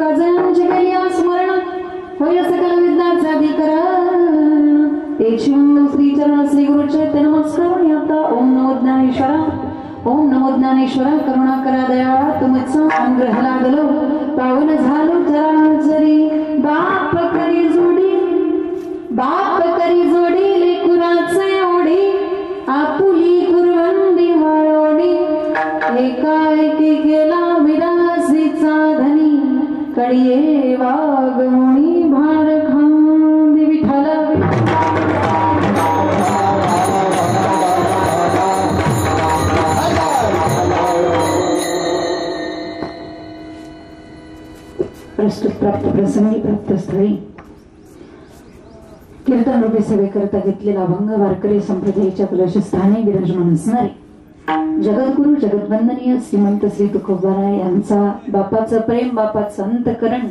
काजळांचे केली स्मरण होय सकल विद्याचा अधिकरण तेची मंगल श्री चरण श्री गुरु चैतन्य नमस्कार आता ओम नमो ज्ञानेश्वरा करुणा करा दया तुमचा अनुग्रह लागलो पावन झालो चराचरी बाप करी जोडी लेकुराचे ओढी आपुली कुरवंदी वाळोडी एकाएकी गेला विरासीचा धनी कडिये वागमुनी भारखांदी विठ्ठल प्रस्तुत प्राप्त प्रसंगी प्राप्त स्थळी कीर्तन रूपी सेवेकरता घेतलेला अभंग वारकरी संप्रदायाच्या कलशस्थानी विराजमान असणारे जगद्गुरु जगद्वंदनीय श्रीमंत श्री तुकोबाराय यांचा बापाचं प्रेम, बापाचं अंतकरण,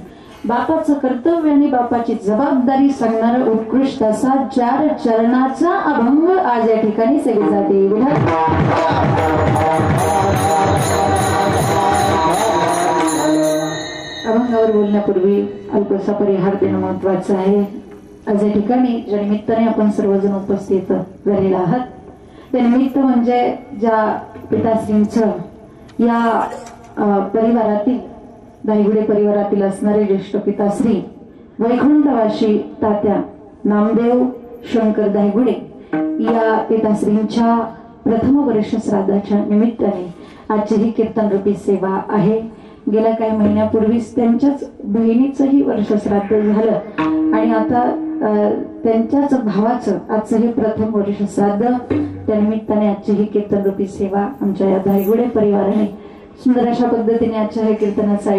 बापाचं कर्तव्य आणि बापाची जबाबदारी सांगणारा उत्कृष्ट असा 4 चरणाचा अभंग आज या ठिकाणी सेवेसाठी अभंगावर बोलण्यापूर्वी अल्पसा परिहार देणं महत्वाचं आहे. आज या ठिकाणी ज्या निमित्ताने आपण सर्वजण उपस्थित झालेला आहात ते निमित्त म्हणजे ज्या पिताश्रींचं या परिवारातील दायगुडे परिवारातील असणारे ज्येष्ठ पिताश्री वैकुंठवासी तात्या नामदेव शंकर दायगुडे या पिताश्रींच्या प्रथम वर्ष श्राद्धाच्या निमित्ताने आजची ही कीर्तन रूपी सेवा आहे. गेल्या काही महिन्यापूर्वीच त्यांच्याच बहिणीचंही वर्ष श्राद्ध झालं आणि आता त्यांच्याच भावाचं आजचं हे प्रथम वर्ष श्राद्ध. त्यानिमित्ताने आजची ही कीर्तन रूपी सेवा आमच्या या दायगुडे परिवाराने सुंदर अशा पद्धतीने आजच्या हे कीर्तनाचं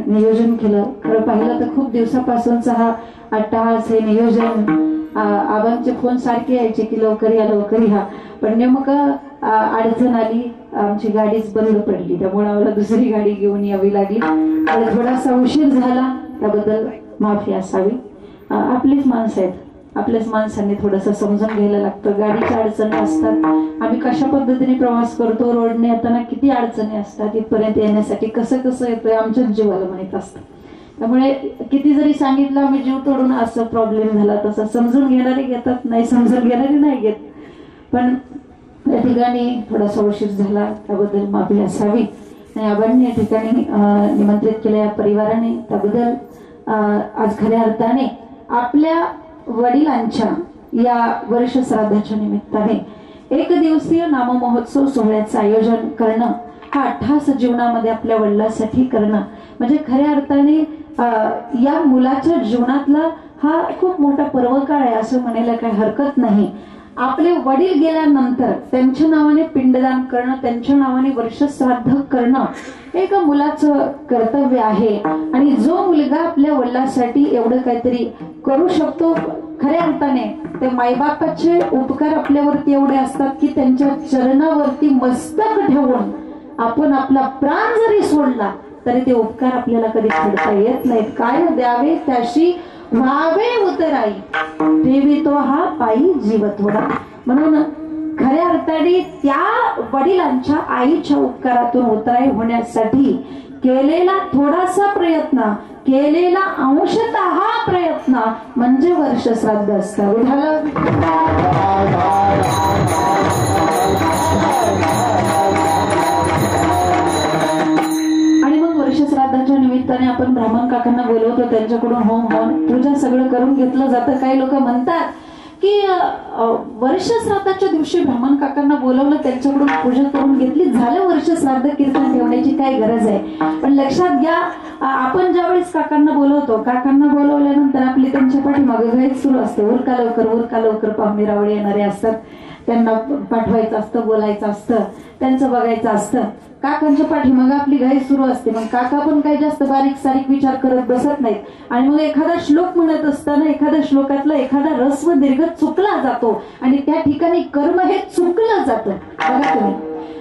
नियोजन केलं. खरं पाहिलं तर खूप दिवसापासूनचा हा अट्टहास हे नियोजन आबांचे फोन सारखे यायचे की लवकर या पण नेमकं अडचण आली, आमची गाडीच बंद पडली, त्यामुळे आम्हाला दुसरी गाडी घेऊन यावी लागली आणि थोडासा उशीर झाला त्याबद्दल माफी असावी. आपलीच माणसं आहेत, आपल्याच माणसांनी थोडंसं समजून घ्यायला लागतं. गाडीच्या अडचणी असतात, आम्ही कशा पद्धतीने प्रवास करतो, रोडने येताना किती अडचणी असतात, इथपर्यंत येण्यासाठी कसं येतोय आमच्याच जीवाला माहित असतं. त्यामुळे किती जरी सांगितलं आम्ही जीव तोडून असं प्रॉब्लेम झाला तसं समजून घेणारे घेतात, नाही समजून घेणारे नाही घेत. पण या ठिकाणी थोडासा उशीर झाला त्याबद्दल माफी असावी. आणि आबांनी या ठिकाणी निमंत्रित केल्या परिवाराने त्याबद्दल आज खऱ्या अर्थाने आपल्या वडिलांच्या या वर्ष श्राद्धाच्या निमित्ताने 1 दिवसीय नाममहोत्सव सोहळ्याचं आयोजन करणं हा अट्टहास जीवनामध्ये आपल्या वडिलांसाठी करणं म्हणजे खऱ्या अर्थाने या मुलाच्या जीवनातला हा खूप मोठा पर्वकाळ आहे असं म्हणायला काही हरकत नाही. आपले वडील गेल्यानंतर त्यांच्या नावाने पिंडदान करणं, त्यांच्या नावाने वर्ष श्राद्ध करणं एक मुलाचं कर्तव्य आहे. आणि जो मुलगा आपल्या वडिलांसाठी एवढं काहीतरी करू शकतो खऱ्या अर्थाने ते मायबापाचे उपकार आपल्यावरती एवढे असतात की त्यांच्या चरणावरती मस्तक ठेवून आपण आपला प्राण जरी सोडला तरी ते उपकार आपल्याला कधी फेडता येत नाहीत. काय द्यावे त्याशी व्हावे उतराई ठेवी तो हा पायी जीव थोडा. म्हणून खऱ्या अर्थाने त्या वडिलांच्या आईच्या उपकारातून उतराई होण्यासाठी केलेला थोडासा प्रयत्न, केलेला अंशतः प्रयत्न म्हणजे वर्ष श्राद्ध असतं. श्राद्धाच्या निमित्ताने आपण ब्राह्मण काकांना बोलवतो, त्यांच्याकडून होम पूजा सगळं करून घेतलं जातं. काही लोक म्हणतात की वर्ष श्राद्धाच्या दिवशी ब्राह्मण काकांना बोलवलं, त्यांच्याकडून पूजा करून घेतली, झालं वर्ष श्राद्ध, कीर्तन ठेवण्याची काय गरज आहे. पण लक्षात घ्या, आपण ज्यावेळेस काकांना बोलवतो, काकांना बोलवल्यानंतर आपली त्यांच्या पाठीमागे घाईच सुरू असते. उरका लवकर पाहुणे रावळे येणारे असतात, त्यांना पाठवायचं असतं, बोलायचं असतं, त्यांचं बघायचं असतं. काकांच्या पाठीमागे आपली घाई सुरू असते. मग काका पण काही जास्त बारीक सारीक विचार करत बसत नाहीत. आणि मग एखादा श्लोक म्हणत असताना एखाद्या श्लोकातला एखादा रस्व दीर्घ चुकला जातो आणि त्या ठिकाणी कर्म हे चुकलं जातं. बघा तुम्ही,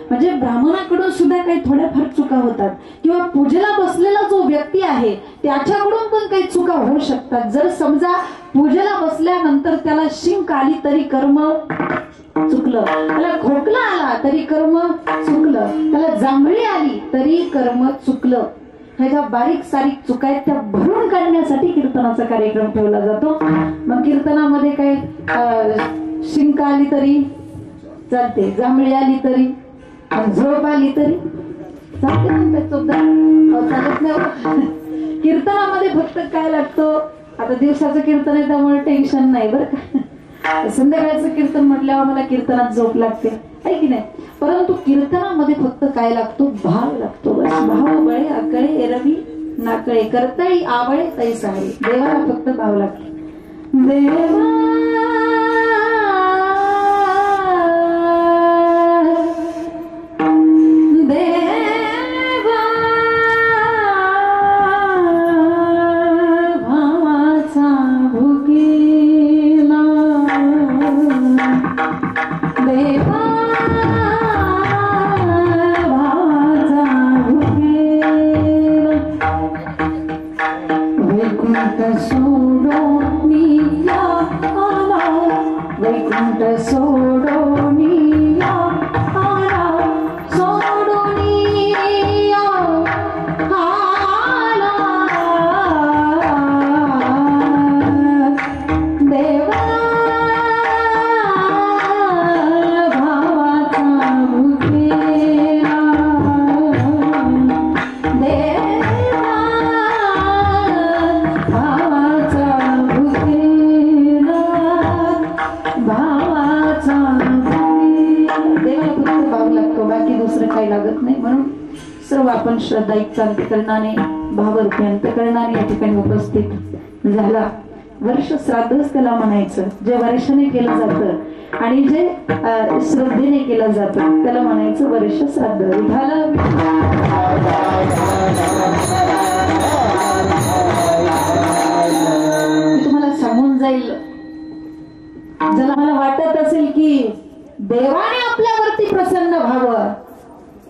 म्हणजे ब्राह्मणाकडून सुद्धा काही थोड्याफार चुका होतात किंवा पूजेला बसलेला जो व्यक्ती आहे त्याच्याकडून पण काही चुका होऊ शकतात. जर समजा पूजेला बसल्यानंतर त्याला शिंक आली तरी कर्म चुकलं, त्याला खोकला आला तरी कर्म चुकलं, त्याला जांभळी आली तरी कर्म चुकलं. ह्या ज्या बारीक सारीक चुका आहेत त्या भरून काढण्यासाठी कीर्तनाचा कार्यक्रम ठेवला जातो. मग कीर्तनामध्ये काय शिंक आली तरी चालते, जांभळी आली तरी, झोप आली तरी चालते, चालत नाही. कीर्तनामध्ये फक्त काय लागतो, आता दिवसाचं कीर्तन आहे त्यामुळे टेन्शन नाही बरं का. संध्याकाळचं कीर्तन म्हटल्यावर मला कीर्तनात झोप लागते आहे की नाही. परंतु कीर्तनामध्ये फक्त काय लागतो, भाव लागतो बस. भाव बळे आकळे एरवी नाकळे करताई आवळे तै साळे. देवाला फक्त भाव लागतो. देवा आपण श्रद्धायुक्त अंतकरणाने भावरूपी अंतकरणाने या ठिकाणी उपस्थित झाला. वर्ष श्राद्धच त्याला म्हणायचं, जे वर्षाने केलं जातं आणि जे श्रद्धेने केलं जातं त्याला म्हणायचं वर्ष श्राद्ध. विठाला तुम्हाला सांगून जाईल, ज्याला मला वाटत असेल की देवाने आपल्यावरती प्रसन्न व्हावं,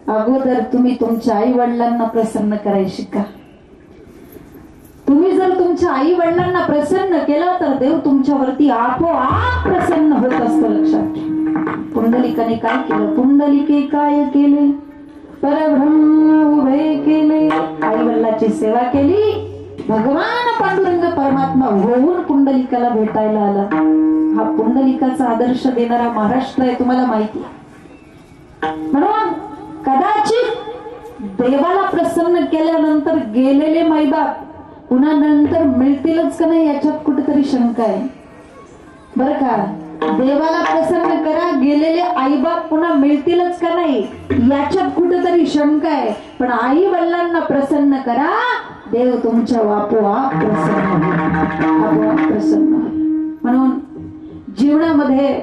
अगोदर तुम्ही तुमच्या आई वडिलांना प्रसन्न करायला शिका. तुम्ही जर तुमच्या आई वडिलांना प्रसन्न केलं तर देव तुमच्यावरती आपोआप प्रसन्न होत असतं. लक्षात ठेवा. पुंडलिकाने काय केलं, पुंडलिके काय केले, परब्रह्म उभे केले. आई वडिलाची सेवा केली, भगवान पांडुरंग परमात्मा होऊन पुंडलिकाला भेटायला आला. हा पुंडलिकाचा आदर्श देणारा महाराष्ट्र आहे, तुम्हाला माहिती. म्हणून कदाचित देवाला प्रसन्न केल्यानंतर गेलेले मायबाप पुन्हा नंतर मिळतीलच का नाही याच्यात कुठेतरी शंका आहे बरं का. देवाला प्रसन्न करा, गेलेले आईबाप पुन्हा मिळतीलच का नाही याच्यात कुठेतरी शंका आहे. पण आई वडिलांना प्रसन्न करा, देव तुमच्या आपोआप प्रसन्न. म्हणून जीवनामध्ये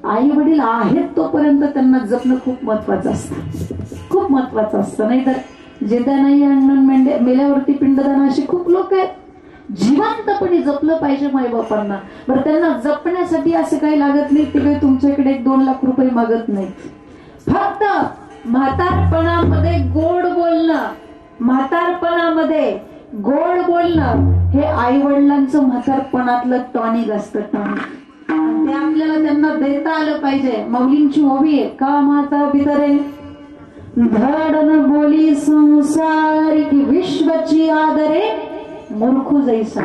आई वडील आहेत तोपर्यंत त्यांना जपणं खूप महत्वाचं असतं, खूप महत्वाचं असतं. नाही तर जेद्या नाही अण्ण मेल्यावरती पिंडदान अशी खूप लोक आहेत. जिवंतपणे जपलं पाहिजे मायबापांना. बरं, त्यांना जपण्यासाठी असं काही लागत नाही, ते काही तुमच्याकडे 1-2 लाख रुपये मागत नाहीत. फक्त म्हातारपणामध्ये गोड बोलणं, म्हातारपणामध्ये गोड बोलणं हे आई वडिलांचं म्हातारपणातलं टॉनिक असतं, टॉनिक. ते आपल्याला त्यांना देता आलं पाहिजे. माऊलींची ओवी आहे, का माता बितरे धडन बोली संसारिक विश्वची आदरे मूर्खू जैसा.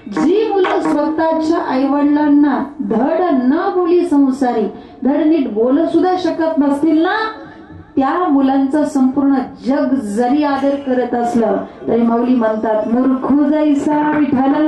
जी मुलं स्वतःच्या आई वडिलांना धड न बोली संसारी, धड नीट बोल सुद्धा शकत नसतील ना, त्या मुलांचा संपूर्ण जग जरी आदर करत असलं तरी माऊली म्हणतात मूर्खू जैसा विठाला.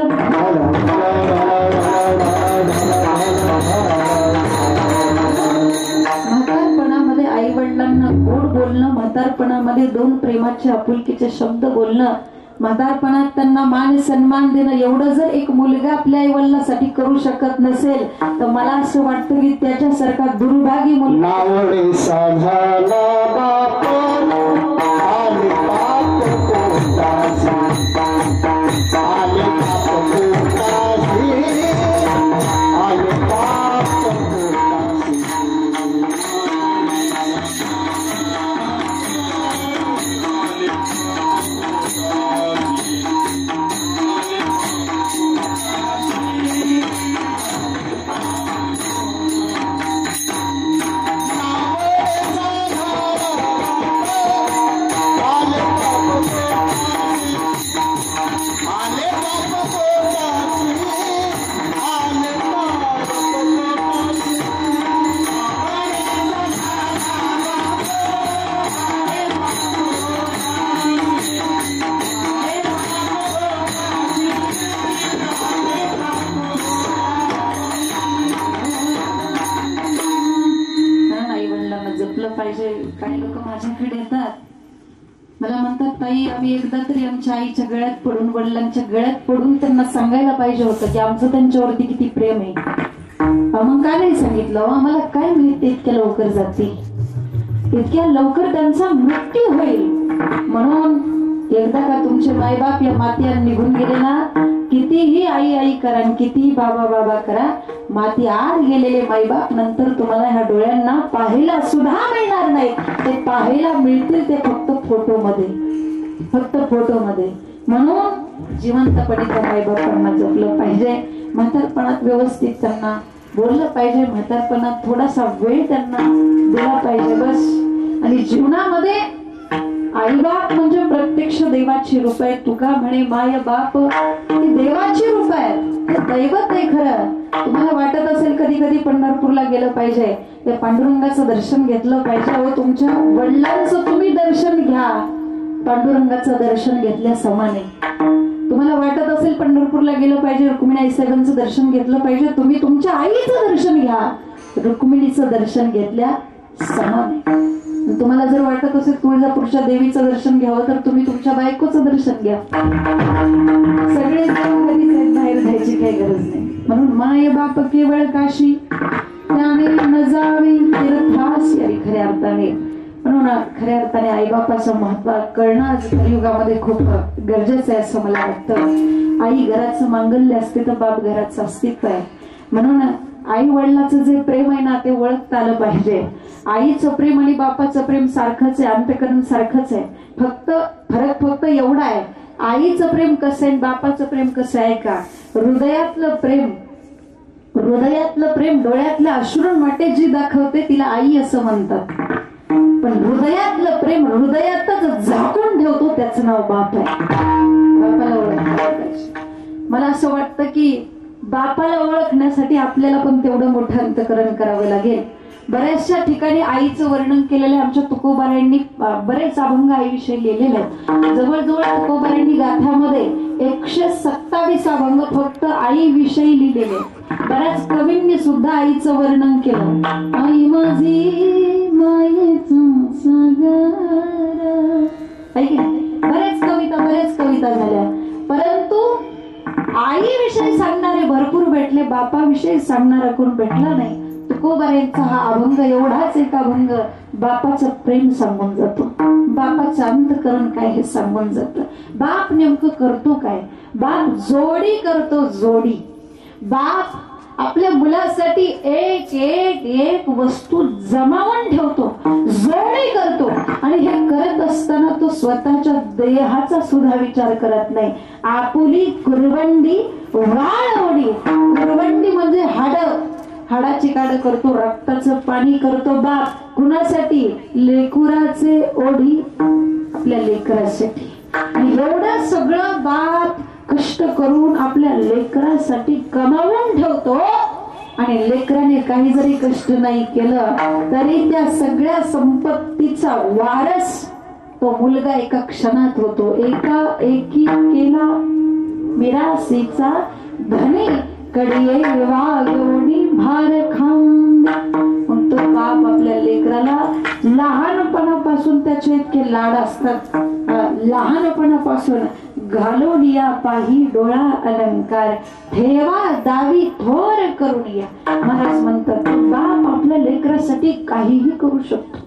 म्हातारपणामध्ये आई वडिलांना गोड बोलणं, म्हातारपणामध्ये 2 प्रेमाचे आपुलकीचे शब्द बोलणं, म्हातारपणात त्यांना मान सन्मान देणं, एवढं जर एक मुलगा आपल्या आई वडिलांसाठी करू शकत नसेल तर मला असं वाटतं की त्याच्यासारखा दुर्भागी मुलगा काही लोक माझ्याकडे येतात, मला म्हणतात ताई आम्ही एकदा तरी आमच्या आईच्या गळ्यात पडून वडिलांच्या गळ्यात पडून त्यांना सांगायला पाहिजे होतं की आमचं त्यांच्यावरती किती प्रेम आहे. मग का नाही सांगितलं? आम्हाला काय माहिती इतक्या लवकर जातील, इतक्या लवकर त्यांचा मृत्यू होईल. म्हणून एकदा का तुमचे मायबाप या मातीला निघून गेले ना, कितीही आई आई करा, कितीही बाबा बाबा करा, माती आड गेलेले मायबाप नंतर तुम्हाला ह्या डोळ्यांना पाहायला सुद्धा मिळणार नाही. ते पाहायला मिळतील ते फक्त फोटोमध्ये, फक्त फोटोमध्ये. म्हणून जिवंतपणे त्या मायबापांना जपलं पाहिजे. म्हातारपणात व्यवस्थित त्यांना बोललं पाहिजे, म्हातारपणात थोडासा वेळ त्यांना दिला पाहिजे बस. आणि जीवनामध्ये आई बाप म्हणजे प्रत्यक्ष देवाची रूप आहे. तुका म्हणे माय बाप ही देवाची रूप आहे, हे दैवत आहे खरं. तुम्हाला वाटत असेल कधी कधी पंढरपूरला गेलं पाहिजे, त्या पांडुरंगाचं दर्शन घेतलं पाहिजे. अहो तुमच्या वडिलांचं तुम्ही दर्शन घ्या, पांडुरंगाचं दर्शन घेतल्या समान आहे. तुम्हाला वाटत असेल पंढरपूरला गेलं पाहिजे, रुक्मिणी साहेबांचं दर्शन घेतलं पाहिजे, तुम्ही तुमच्या आईचं दर्शन घ्या, रुक्मिणीचं दर्शन घेतल्या समान आहे. तुम्हाला जर वाटत असेल तुळजापूरच्या देवीचं दर्शन घ्यावं तर तुम्ही तुमच्या बायकोचं दर्शन घ्या. सगळे बाहेर जायची काही गरज नाही. म्हणून माय बाप केवळ काशी त्याने न जावे तीर्थास, खऱ्या अर्थाने. म्हणून खऱ्या अर्थाने आई बापाचं महत्व कळणं आज कलियुगामध्ये खूप गरजेचं आहे असं मला वाटतं. आई घराचं मांगल्य असते तर बाप घराचं अस्तित्व आहे. म्हणून आई वडिलाचं जे प्रेम आहे ना ते ओळखता आलं पाहिजे. आईचं प्रेम आणि बापाचं प्रेम सारखंच आहे, अंतःकरण सारखंच आहे. फरक फक्त एवढा आहे, आईचं प्रेम कसं आहे, बापाचं प्रेम कसं आहे का. हृदयातलं प्रेम डोळ्यातलं अश्रू वाटे जी दाखवते तिला आई असं म्हणतात. पण हृदयातलं प्रेम हृदयातच झाकून ठेवतो त्याचं नाव बाप आहे. बापाला ओळखलं पाहिजे. मला असं वाटतं की बापाला ओळखण्यासाठी आपल्याला पण तेवढं मोठं अंतःकरण करावं लागेल. बऱ्याचशा ठिकाणी आईचं वर्णन केलेलं आहे. आमच्या तुकोबारायांनी बरेच अभंग आईविषयी लिहिलेले आहेत. जवळजवळ तुकोबारायांनी गाथ्यामध्ये 127 अभंग फक्त आईविषयी लिहिलेले. बऱ्याच कवींनी सुद्धा आईचं वर्णन केलं. आई माझी मायेचा सागर, बरेच कविता झाल्या. परंतु आईविषयी सांगणारे भरपूर भेटले, बापाविषयी सांगणारा कोण भेटला नाही. तुकोबारायांचा हा अभंग एवढाच एक अभंग बापाचं प्रेम सांगून जातो, बापाचं अंतःकरण काय हे सांगून जातं. बाप नेमकं करतो काय, बाप जोडी करतो, जोडी. बाप आपल्या मुलासाठी एक वस्तू जमावून ठेवतो, जोडी करतो. आणि हे करत असताना तो स्वतःच्या देहाचा सुद्धा विचार करत नाही. आपुली कुरवंडी वाळवडी, कुरवंडी म्हणजे हाडाची काढ करतो, रक्ताचं पाणी करतो बाप. कुणासाठी? लेकुराचे ओढी, आपल्या लेकरासाठी. आणि एवढं सगळं बाप कष्ट करून आपल्या लेकरासाठी कमावून ठेवतो. आणि लेकराने काही जरी कष्ट नाही केलं तरी त्या सगळ्या संपत्तीचा वारस तो मुलगा एका क्षणात होतो. एकी केला मिरासीचा धनी, कडिये वागवणी भार खांद. मग तो बाप आपल्या लेकराला लहानपणापासून त्याचे इतके लाड असतात, लहानपणापासून घालून या पाही डोळा अलंकार, ठेवा दावी थोर करून या. महाराज म्हणतात बाप आपल्या लेकरासाठी काहीही करू शकतो.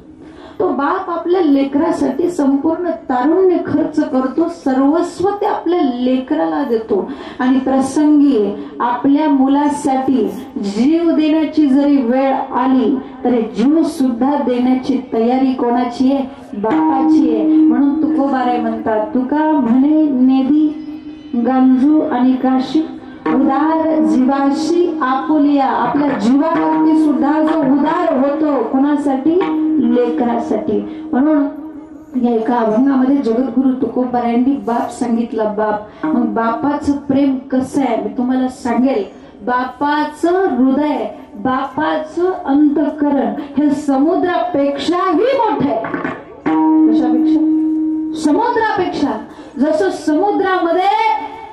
तो बाप आपल्या लेकरासाठी संपूर्ण तारुण्य खर्च करतो, सर्वस्व ते आपल्या लेकराला देतो. आणि प्रसंगी आपल्या मुलासाठी जीव देण्याची जरी वेळ आली तरी जीव सुद्धा देण्याची तयारी कोणाची आहे? बापाची आहे. म्हणून तुकोबाराय म्हणतात, तुका म्हणे नेदी गांजू आणि काशी, उदार जीवाशी आपुलिया. आपल्या जीवावरती सुद्धा जो उदार होतो कोणासाठी? लेकरासाठी. म्हणून या एका अभंगामध्ये जगद्गुरु तुकोबारायांनी बाप सांगितला. बाप, मग बापाचं प्रेम कसं आहे मी तुम्हाला सांगेल. बापाचं हृदय, बापाचं अंतःकरण हे समुद्रापेक्षाही मोठं आहे. कशापेक्षा? समुद्रापेक्षा. जसं समुद्रामध्ये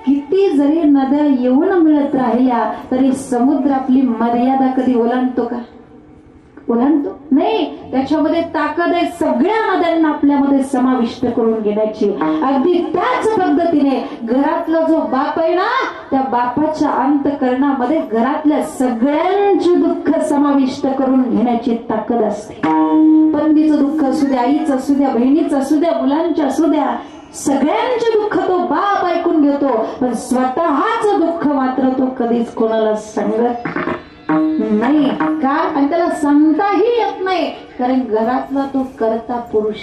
किती जरी नद्या येऊन मिळत राहिल्या तरी समुद्र आपली मर्यादा कधी ओलांडतो का? ओलांडतो नाही, त्याच्यामध्ये ताकद आहे सगळ्या नद्यांना आपल्यामध्ये समाविष्ट करून घेण्याची. अगदी त्याच पद्धतीने घरातला जो बाप आहे ना, त्या बापाच्या अंतःकरणामध्ये घरातल्या सगळ्यांचे दुःख समाविष्ट करून घेण्याची ताकद असते. पत्नीचं दुःख असू द्या, आईचं असू द्या, बहिणीचं असू द्या, मुलांचं असू द्या, सगळ्यांचे दुःख तो बाप ऐकून घेतो. पण स्वतःच दुःख मात्र तो कधीच कोणाला सांगत नाही का, आणि त्याला सांगताही येत नाही, कारण घरातला तो करता पुरुष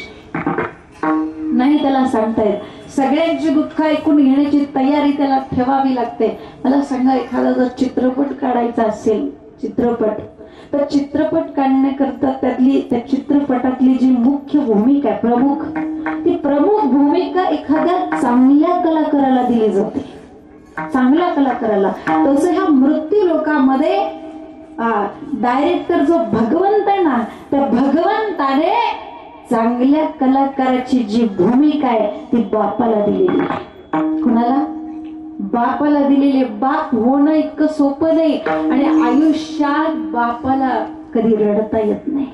नाही, त्याला सांगता येत. सगळ्यांचे दुःख ऐकून घेण्याची तयारी त्याला ठेवावी लागते. मला सांगा, एखादा जर चित्रपट काढायचा असेल, चित्रपट, तर चित्रपट काढण्याकरता त्या चित्रपटातली जी मुख्य भूमिका आहे, प्रमुख, ती प्रमुख भूमिका एखाद्या चांगल्या कलाकाराला दिली जाते, चांगल्या कलाकाराला. तसं ह्या मृत्यू लोकांमध्ये डायरेक्टर जो भगवंत आहे ना, त्या भगवंताने चांगल्या कलाकाराची जी भूमिका आहे ती बापाला दिलेली आहे. कुणाला? बापाला दिलेले. बाप होणं इतकं सोपं नाही, आणि आयुष्यात बापाला कधी रडता येत नाही.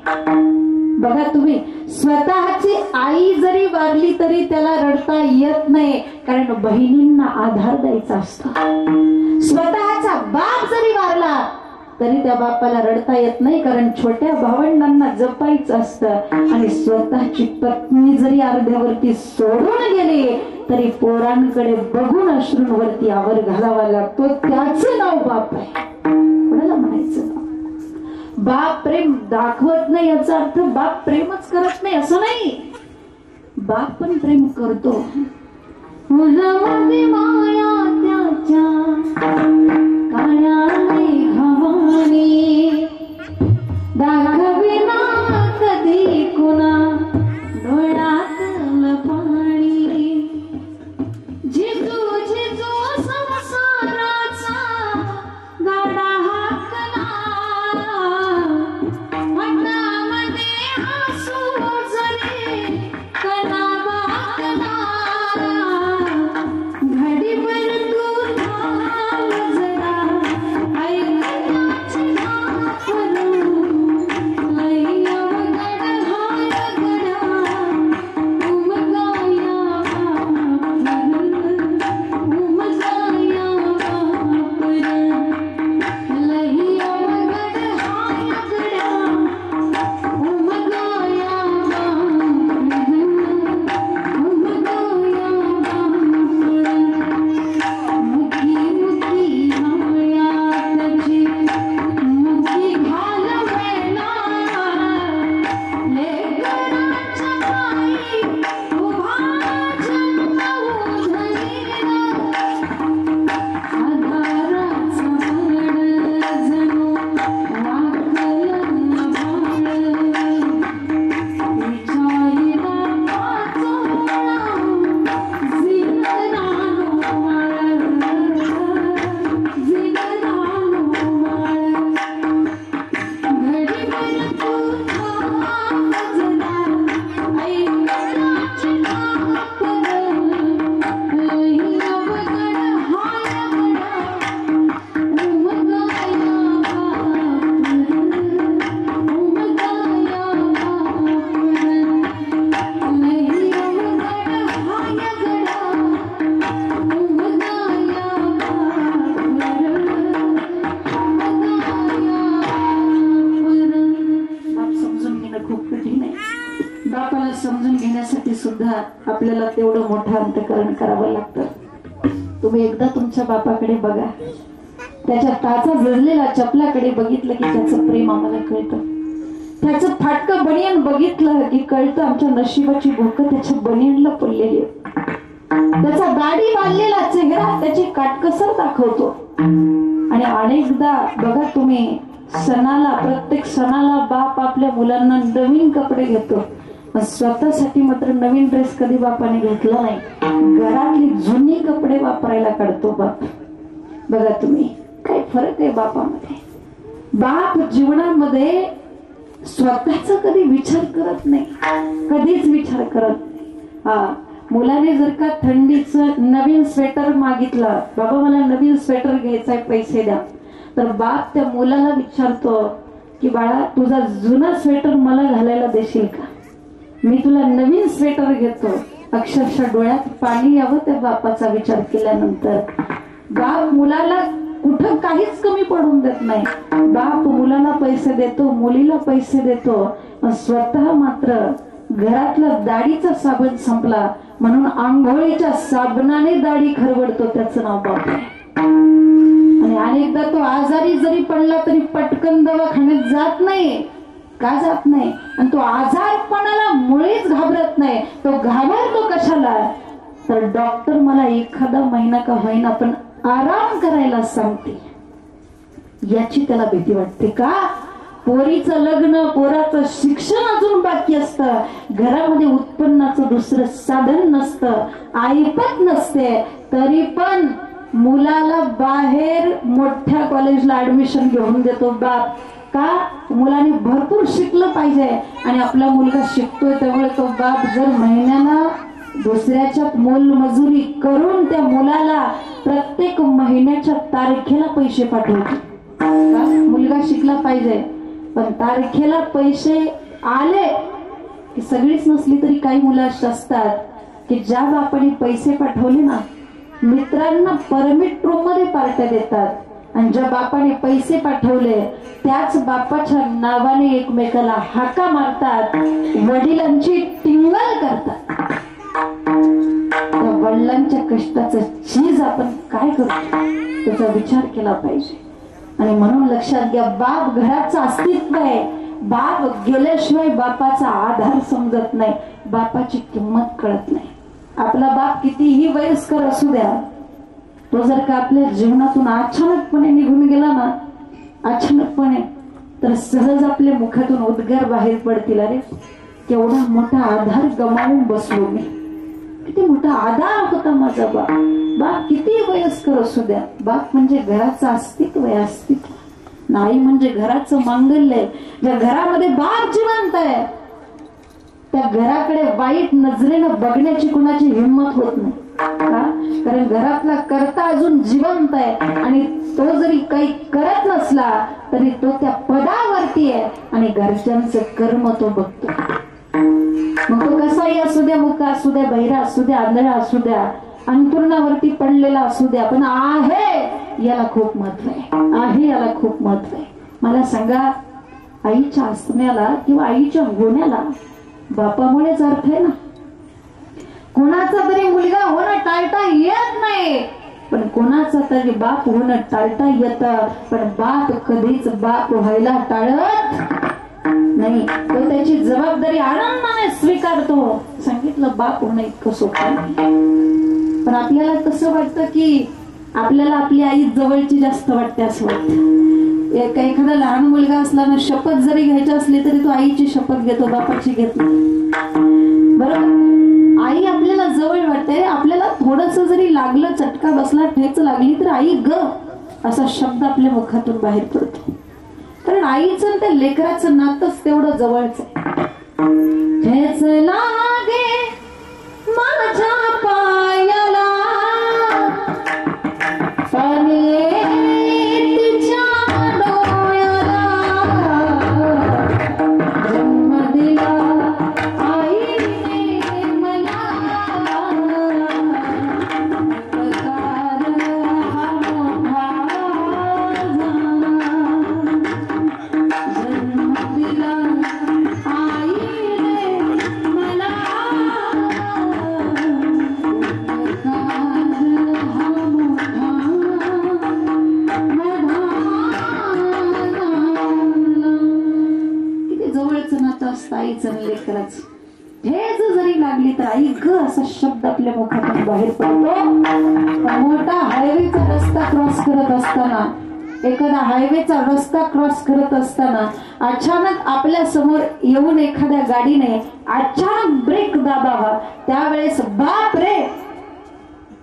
बघा तुम्ही, स्वतःची आई जरी वारली तरी त्याला रडता येत नाही, कारण बहिणींना आधार द्यायचा असतो. स्वतःचा बाप जरी वारला तरी त्या बापाला रडता येत नाही, कारण छोट्या भावंडांना जपायचं असतं. आणि स्वतःची पत्नी जरी अर्ध्यावरती सोडून गेली तरी पोरांकडे बघून अश्रूंवरती आवर घालावा लागतो. त्याचं नाव बाप आहे. कोणाला म्हणायचं? बाप प्रेम दाखवत नाही याचा अर्थ बाप प्रेमच करत नाही असं नाही. बाप पण प्रेम करतो. मुलामध्ये माया त्याच्या काळ्या मेघावाणी दाखविना कधी कुणा डोळ्यातलं पाणी. झिजू झिजू संसाराचा गाडा हाकला, मनामध्ये हसू जरी कणा वाकला. घडीभर तू थांब जरा, ऐकण्याची हाक करू. लई अवघड हाय गड्या, उमगाया बापर, उमगाया बापर. लई अवघड हाय गड्या, उमगाया बापर, उमगाया बापर. मुखी मुखी माया त्याची, मुखी घालवेना. लेकराच्या पायी उभा जन्म उधळीला. आधाराचं बळ जणू वाकलं भाळ. विचारीला पाचोळा, जिनरानो माळ, जिनरानो माळ. घडीभर तू थांब जरा, ऐकण्याची हाक करू. लई अवघड हाय गड्या, उमगाया बापर, उमगाया बापर. लई अवघड हाय गड्या, उमगाया बापर, उमगाया बापर. बाप समजून घेणं खूप कठीण आहे. बापाला समजून घेण्यासाठी सुद्धा आपल्याला तेवढं मोठं अंतःकरण करावं लागतं. तुम्ही एकदा तुमच्या बापाकडे बघा, त्याच्या टाचा जळलेल्या चपलाकडे बघितलं की त्याचं प्रेम आम्हाला कळतं. त्याचं फाटकं बनियान बघितलं की कळतं आमच्या नशिबाची भूक त्याच्या बनियानला पडलेली आहे. त्याचा दाढी बांधलेला चेहरा त्याची काटकसर दाखवतो. आणि अनेकदा बघा तुम्ही, सणाला, प्रत्येक सणाला बाप आपल्या मुलांना नवीन कपडे घेतो, पण स्वतःसाठी मात्र नवीन ड्रेस कधी बापाने घेतला नाही. घरातली जुनी कपडे वापरायला काढतो बाप. बघा तुम्ही, काय फरक आहे बापामध्ये. बाप जीवनामध्ये स्वतःचा कधी विचार करत नाही, कधीच विचार करत नाही. मुलाने जर का थंडीचं नवीन स्वेटर मागितलं, बाबा मला नवीन स्वेटर घ्यायचंय, पैसे द्या, तर बाप त्या मुलाला विचारतो, की बाळा तुझा जुना स्वेटर मला घालायला देशील का, मी तुला नवीन स्वेटर घेतो. अक्षरशः डोळ्यात पाणी यावं त्या बापाचा विचार केल्यानंतर. बाप मुलाला कुठं काहीच कमी पडून देत नाही. बाप मुलाला पैसे देतो, मुलीला पैसे देतो, स्वतः मात्र घरातला दाढीचा साबण संपला म्हणून आंघोळीच्या साबणाने दाढी खरवडतो, त्याचं नाव बाप आहे. आणि अनेकदा तो आजारी जरी पडला तरी पटकन दवाखान्यात जात नाही. का जात नाही? आणि तो आजारपणाला मुळीच घाबरत नाही. तो घाबरतो कशाला? तर डॉक्टर मला एखादा महिना का होईना पण आराम करायला सांगते, याची त्याला भीती वाटते. का? पोरीचं लग्न, पोराचं शिक्षण अजून बाकी असतं, घरामध्ये उत्पन्नाचं दुसरं साधन नसतं, ऐपत नसते, तरी पण मुलाला बाहेर मोठ्या कॉलेजला ऍडमिशन घेऊन देतो बाप. का? मुलाने भरपूर शिकलं पाहिजे. आणि आपला मुलगा शिकतोय त्यामुळे तो बाप जर महिन्याला दुसऱ्याच्या मोलमजुरी करून त्या मुलाला प्रत्येक महिन्याच्या तारखेला पैसे पाठवतो. मुलगा शिकला पाहिजे, पण तारखेला पैसे आले की सगळीच नसली तरी काही मुलं अशी असतात की ज्या बापाने पैसे पाठवले ना, मित्रांना परमिट रूम मध्ये पार्ट्या देतात. आणि ज्या बापाने पैसे पाठवले त्याच बापाच्या नावाने एकमेकाला हाका मारतात, वडिलांची टिंगल करतात. त्या वडिलांच्या कष्टाचं चीज आपण काय करतो त्याचा विचार केला पाहिजे. आणि म्हणून लक्षात घ्या, बाप घराचं अस्तित्व आहे. बाप गेल्याशिवाय बापाचा आधार समजत नाही, बापाची किंमत कळत नाही. आपला बाप कितीही वयस्कर असू द्या, तो जर का आपल्या जीवनातून अचानकपणे निघून गेला ना, अचानकपणे, तर सहज आपल्या मुखातून उद्गार बाहेर पडतील, अरे केवढा मोठा आधार गमावून बसलो मी, किती मोठा आधार होता माझा बाप. बाप किती वयस्कर असू द्या, बाप म्हणजे घराचं अस्तित्व आहे, अस्तित्व. नाही म्हणजे घराचं मांगल्य. ज्या घरामध्ये बाप जिवंत आहे त्या घराकडे वाईट नजरेनं बघण्याची कुणाची हिंमत होत नाही. का? कारण घरातला कर्ता अजून जिवंत आहे आणि तो जरी काही करत नसला तरी तो त्या पदावरती आहे आणि घरच्यांचं कर्म तो बघतो. मग तो कसाही असू द्या, मुका असू द्या, बहिरा असू द्या, आंधळा असू द्या, अंतुरणावरती पडलेला असू द्या, पण आहे याला खूप महत्व आहे, आहे याला खूप महत्व आहे. मला सांगा, आईच्या असण्याला किंवा आईच्या होण्याला बापामुळेच अर्थ आहे ना. कोणाचा तरी मुलगा होणं टाळता येत नाही, पण कोणाचा तरी बाप होणं टाळता येतं. पण बाप कधीच बाप व्हायला टाळत नाही, तो त्याची जबाबदारी आनंदाने स्वीकारतो. सांगितलं बाप होणं इतकं सोपं नाही. पण आपल्याला कसं वाटतं की आपल्याला आपली आई जवळची जास्त वाटते असं वाटतं. एखादा लहान मुलगा असला ना, शपथ जरी घ्यायची असली तरी तो आईची शपथ घेतो, बापाची घेत नाही. बरोबर, आई आपल्याला जवळ वाटते. आपल्याला थोडस जरी लागलं, चटका बसला, ठेच लागली तर आई ग असा शब्द आपल्या मुखातून बाहेर पडतो. कारण आईचं त्या लेकराचं नातंच तेवढं जवळच आहे. ठेच लागे माझ्या पायाला ठेच जरी लागली तर आई ग असा शब्द आपल्या मुखातून बाहेर पडतो. मोठा हायवेचा रस्ता क्रॉस करत असताना, एखादा हायवेचा रस्ता क्रॉस करत असताना अचानक आपल्या समोर येऊन एखाद्या गाडीने अचानक ब्रेक दाबावा, त्यावेळेस बाप रे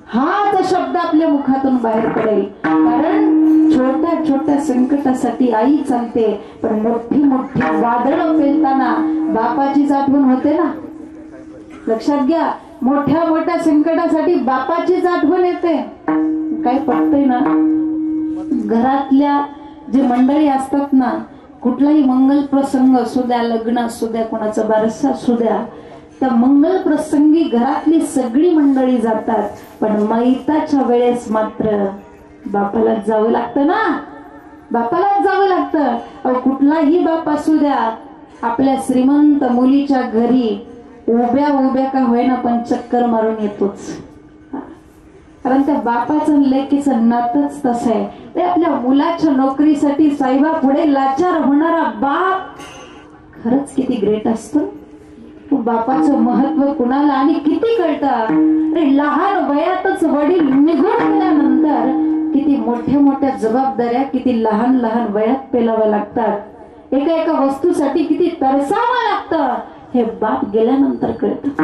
हाच शब्द आपल्या मुखातून बाहेर पडेल. कारण छोट्या छोट्या संकटासाठी आई चालते, पण मोठी मोठी वादळं पेलताना बापाचीच आठवण होते ना. लक्षात घ्या, मोठ्या मोठ्या संकटासाठी बापाचीच आठवण येते. काय पडतंय ना, घरातल्या जे मंडळी असतात ना, कुठलाही मंगल प्रसंग असू द्या, लग्न असू द्या, कोणाचा बारसा असू द्या, त्या मंगल प्रसंगी घरातली सगळी मंडळी जातात, पण मैताच्या वेळेस मात्र बापाला जावं लागतं ना, बापाला जावं लागतं. अहो कुठलाही बाप असू द्या, आपल्या श्रीमंत मुलीच्या घरी उभ्या उभ्या का होईना पण चक्कर मारून येतोच, कारण त्या बापाचं लेकीचं नातच तसं आहे. ते आपल्या मुलाच्या नोकरीसाठी साहेबा पुढे लाचार होणारा बाप खरंच किती ग्रेट असतो. बापाचं महत्व कुणाला आणि किती कळतं. लहान वयातच वडील निघून गेल्यानंतर किती मोठ्या मोठ्या जबाबदाऱ्या किती लहान लहान वयात पेलाव्या लागतात. एका एका वस्तूसाठी किती तरसावं लागतं हे बाप गेल्यानंतर कळतं.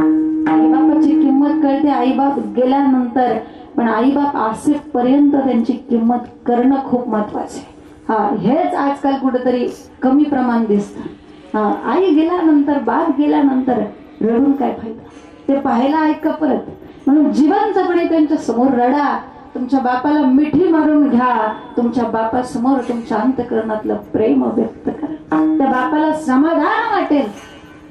आई बापाची किंमत कळते आई बाप गेल्यानंतर, पण आई बाप असेपर्यंत त्यांची किंमत करणं खूप महत्वाचे. हेच आजकाल कुठेतरी कमी प्रमाण दिसतं. आई गेल्यानंतर बाप गेल्यानंतर रडून काय फायदा, ते पाहायला ऐका परत. म्हणून जिवंतपणे त्यांच्या समोर रडा, तुमच्या बापाला मिठी मारून घ्या, तुमच्या बापासमोर तुमच्या अंतःकरणातलं प्रेम व्यक्त करा, त्या बापाला समाधान वाटेल.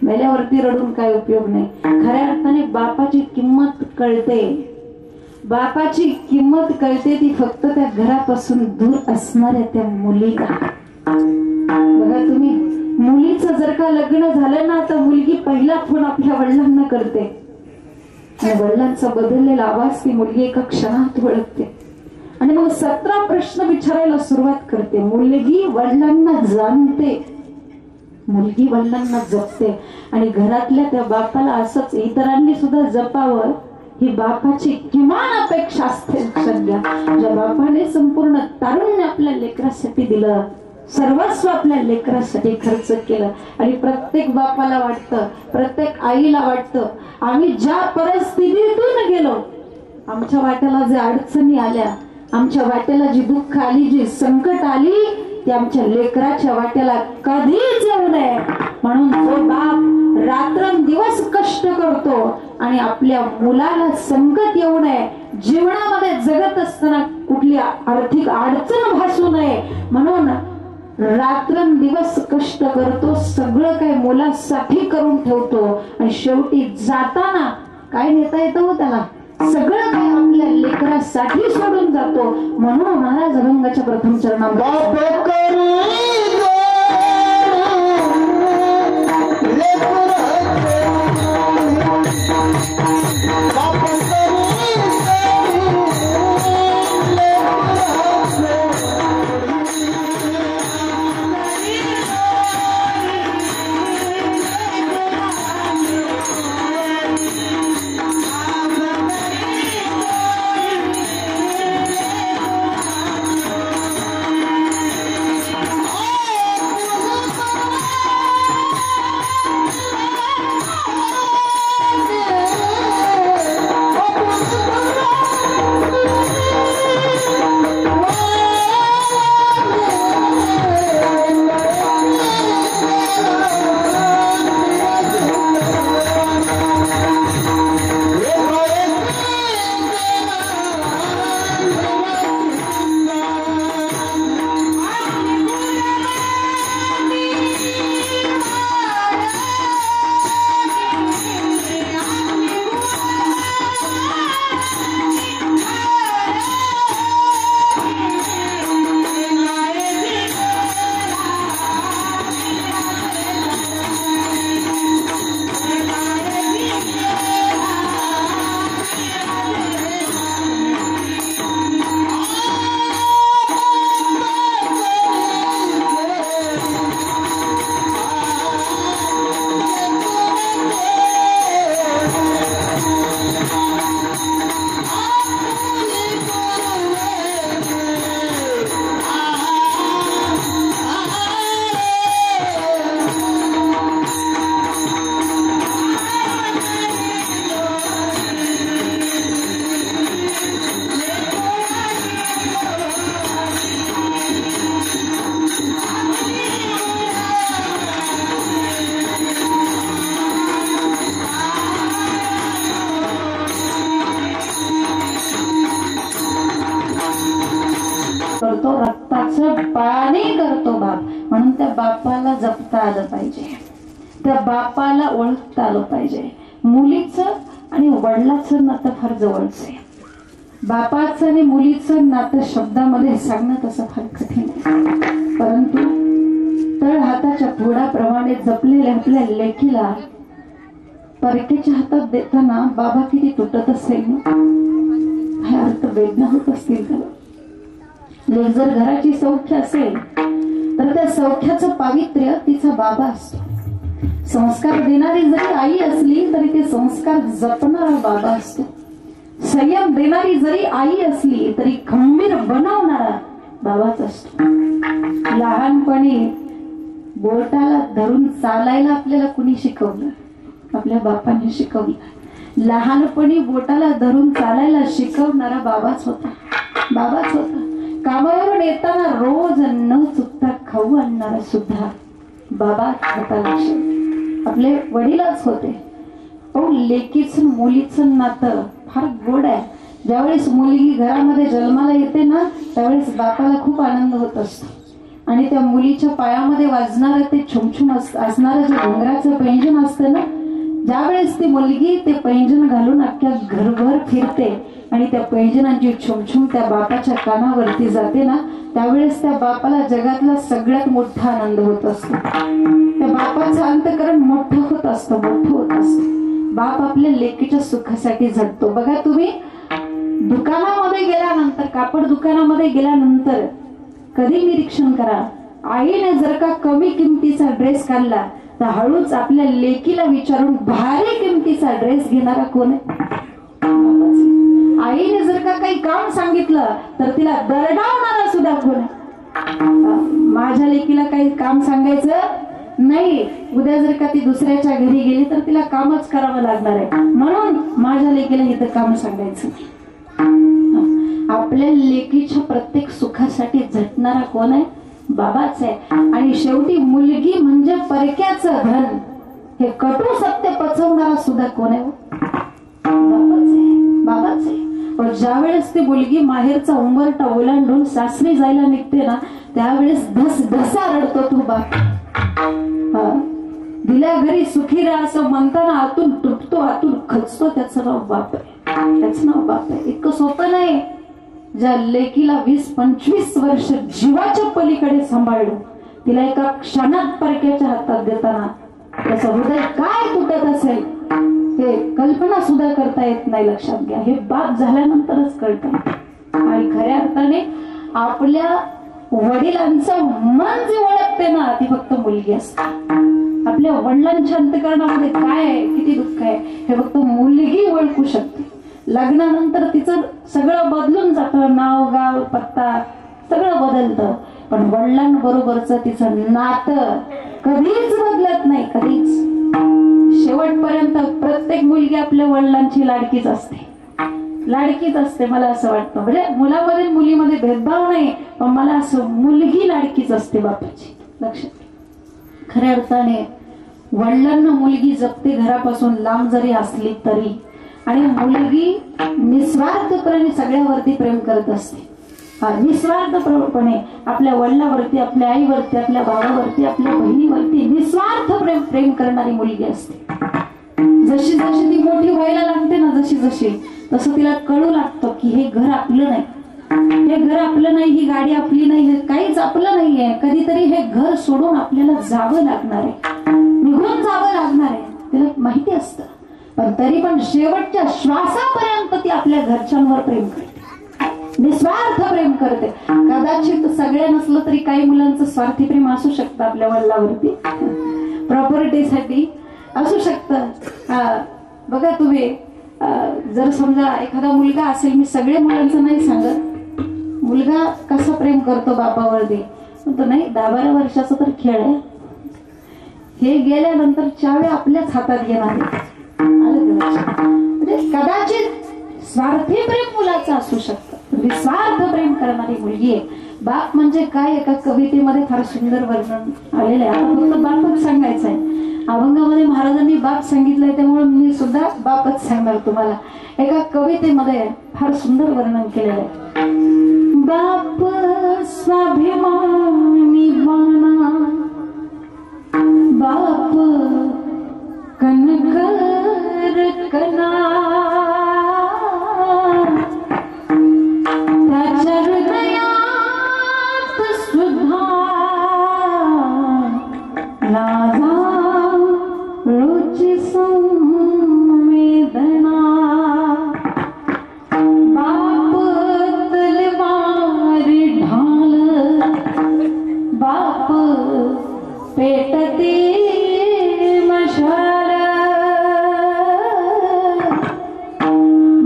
मेल्यावरती रडून काय उपयोग नाही. खऱ्या अर्थाने बापाची किंमत कळते, बापाची किंमत कळते ती फक्त त्या घरापासून दूर असणाऱ्या त्या मुलीला. बघा तुम्ही, मुलीचं जर का लग्न झालं ना तर मुलगी पहिला फोन आपल्या वडिलांना करते आणि वडिलांचा बदललेला आवाज ती मुलगी एका क्षणात ओळखते आणि मग 17 प्रश्न विचारायला सुरुवात करते. मुलगी वडिलांना जाणते, मुलगी वडिलांना जपते आणि घरातल्या त्या बापाला असंच इतरांनी सुद्धा जपावं ही बापाची किमान अपेक्षा असते. सध्या ज्या बापाने संपूर्ण तारुण्य आपल्या लेकरासाठी दिलं, सर्वस्व आपल्या लेकरासाठी खर्च केलं आणि प्रत्येक बापाला वाटतं, प्रत्येक आईला वाटतं, आम्ही ज्या परिस्थितीतून गेलो, आमच्या वाट्याला जे अडचणी आल्या, आमच्या वाट्याला जी दुःख आली, जी संकट आली, ती आमच्या लेकराच्या वाट्याला कधीच येऊ नये. म्हणून जो बाप रात्रंदिवस कष्ट करतो आणि आपल्या मुलाला संकट येऊ नये, जीवनामध्ये जगत असताना कुठली आर्थिक अडचण भासू नये म्हणून रात्रंदिवस कष्ट करतो, सगळं काही मुलासाठी करून ठेवतो आणि शेवटी जाताना काय नेता येतं हो त्याला, सगळं काही आपल्या लेकरासाठी सोडून जातो. म्हणून महाराज अभंगाच्या प्रथम चरणामध्ये पोटाचं पाणी करतो बाप, म्हणून त्या बापाला जपता आलं पाहिजे, त्या बापाला ओळखता आलं पाहिजे. मुलीचं आणि वडिलाचं नातं फार जवळचं आहे. बापाचं आणि मुलीचं नातं शब्दामध्ये सांगणं तसं फार कठीण आहे, परंतु तळ हाताच्या फोडाप्रमाणे जपलेल्या आपल्या लेकीला परकेच्या हातात देताना बाबा किती तुटत असेल ना, हे अर्थ वेदना होत असतील त्याला. लेक जर घराची सौख्य असेल तर त्या सौख्याचं पावित्र्य तिचा बाबा असतो. संस्कार देणारी जरी आई असली तरी ते संस्कार जपणारा बाबा असतो. संयम देणारी जरी आई असली तरी खंबीर बनवणारा बाबाच असतो. लहानपणी बोटाला धरून चालायला आपल्याला कुणी शिकवलं? आपल्या बापाने शिकवलं. लहानपणी बोटाला धरून चालायला शिकवणारा बाबाच होता, बाबाच होता. कामावरून येताना रोज न चुकता खाऊ आणणारा सुद्धा बाबाच होता. लक्षात आपले वडीलच होते. लेकीचं मुलीचं नातं फार गोड आहे. ज्यावेळेस मुलगी घरामध्ये जन्माला येते ना, त्यावेळेस बापाला खूप आनंद होत असतो. आणि त्या मुलीच्या पायामध्ये वाजणारं ते छुमछुम असणारं जे डोंगराचं पैंजण असतं ना, ज्यावेळेस ती मुलगी ते पैंजण घालून अख्ख्या घरभर फिरते आणि त्या पैंजणांची छुमछुम त्या बापाच्या कानावरती जाते ना, त्यावेळेस त्या बापाला जगातला सगळ्यात मोठा आनंद होत असतो. त्या बापाचं अंतःकरण मोठं होत असतं, मोठं होत असतं. बाप आपल्या लेकीच्या सुखासाठी झटतो. बघा तुम्ही दुकानामध्ये गेल्यानंतर, कापड दुकानामध्ये गेल्यानंतर कधी निरीक्षण करा, आईने जर का कमी किमतीचा ड्रेस काढला तर हळूच आपल्या लेकीला विचारून भारी किमतीचा ड्रेस घेणारा कोण आहे? आईने जर का काही काम सांगितलं तर तिला दरडावणारा सुद्धा कोण आहे? माझ्या लेकीला काही काम सांगायचं नाही, उद्या जर का ती दुसऱ्याच्या घरी गेली तर तिला कामच करावं लागणार आहे, म्हणून माझ्या लेकीला इथं काम सांगायचं. आपल्या लेकीच्या प्रत्येक सुखासाठी झटणारा कोण आहे? बाबाच आहे. आणि शेवटी मुलगी म्हणजे परक्याचं धन, हे कटू सत्य पचवणारा सुद्धा कोण आहे? बाबाच आहे, बाबाच आहे. पण ज्या वेळेस ती मुलगी माहेरचा उंबरटा ओलांडून सासरी जायला निघते ना, त्यावेळेस धस धसा रडतो तो बाप. दिल्या घरी सुखी राहा असं म्हणताना आतून तुटतो, आतून खचतो. त्याचं नाव बाप आहे, त्याचं नाव बाप आहे. इतकं सोपं नाही. ज्या लेकीला 20-25 वर्ष जीवाच्या पलीकडे सांभाळलं, तिला एका क्षणात परक्याच्या हातात देताना त्याचं हृदय काय तुटत असेल हे कल्पना सुद्धा करता येत नाही. लक्षात घ्या, हे बाप झाल्यानंतरच कळतं. आणि खऱ्या अर्थाने आपल्या वडिलांचं मन जे ओळखते ना, ती फक्त मुलगी असते. आपल्या वडिलांच्या अंतःकरणामध्ये काय आहे, किती दुःख आहे, हे फक्त मुलगी ओळखू शकते. लग्नानंतर तिचं सगळं बदलून जातं, नाव गाव पत्ता सगळं बदलतं, पण वडिलांबरोबरच तिचं नातं कधीच बदलत नाही, कधीच. शेवटपर्यंत प्रत्येक मुलगी आपल्या वडिलांची लाडकीच असते, लाडकीच असते. मला असं वाटतं, म्हणजे मुलामध्ये मुलीमध्ये भेदभाव नाही, पण मला असं मुलगी लाडकीच असते बापाची. लक्षात खऱ्या अर्थाने वडिलांना मुलगी जपते, घरापासून लांब जरी असली तरी. आणि मुलगी निस्वार्थपणे सगळ्यावरती प्रेम करत असते. निस्वार्थपणे आपल्या वडिलांवरती, आपल्या आईवरती, आपल्या भावावरती, आपल्या बहिणीवरती निस्वार्थ प्रेम करणारी मुलगी असते. जशी जशी ती मोठी व्हायला लागते ना, जशी जशी तसं तिला कळू लागतं की हे घर आपलं नाही, हे घर आपलं नाही, ही गाडी आपली नाही, हे काहीच आपलं नाहीये. कधीतरी हे घर सोडून आपल्याला जावं लागणार आहे, निघून जावं लागणार आहे, तिला माहिती असतं. पण तरी पण शेवटच्या श्वासापर्यंत ती आपल्या घरच्यांवर प्रेम करते, निस्वार्थ प्रेम करते. कदाचित सगळे नसलं तरी काही मुलांचं स्वार्थी प्रेम असू शकतं आपल्या वडिलांवरती, प्रॉपर्टीसाठी असू शकतं. बघा तुम्ही, जर समजा एखादा मुलगा असेल, मी सगळे मुलांचं नाही सांगत, मुलगा कसं प्रेम करतो बापावरती, तो नाही 10-12 वर्षाचा तर खेळ आहे, हे गेल्यानंतर चावे आपल्याच हातात घेणार आहे. म्हणजे कदाचित स्वार्थी प्रेम मुलाचं असू शकतं, निस्वार्थ प्रेम करणारी मुलगी आहे. बाप म्हणजे काय, एका कवितेमध्ये फार सुंदर वर्णन आलेलं आहे. आता फक्त बापच सांगायचं आहे. अभंगामध्ये महाराजांनी बाप सांगितलंय, त्यामुळे मी सुद्धा बापच सांगणार तुम्हाला. एका कवितेमध्ये फार सुंदर वर्णन केलेलं आहे. बाप स्वाभिमानी बाना, बाप कणकर कणा, त्याच्या हृदयात सुद्धा लाजा रुची संवेदना. बाप तलवारी ढाल, बाप पेटते मशाल,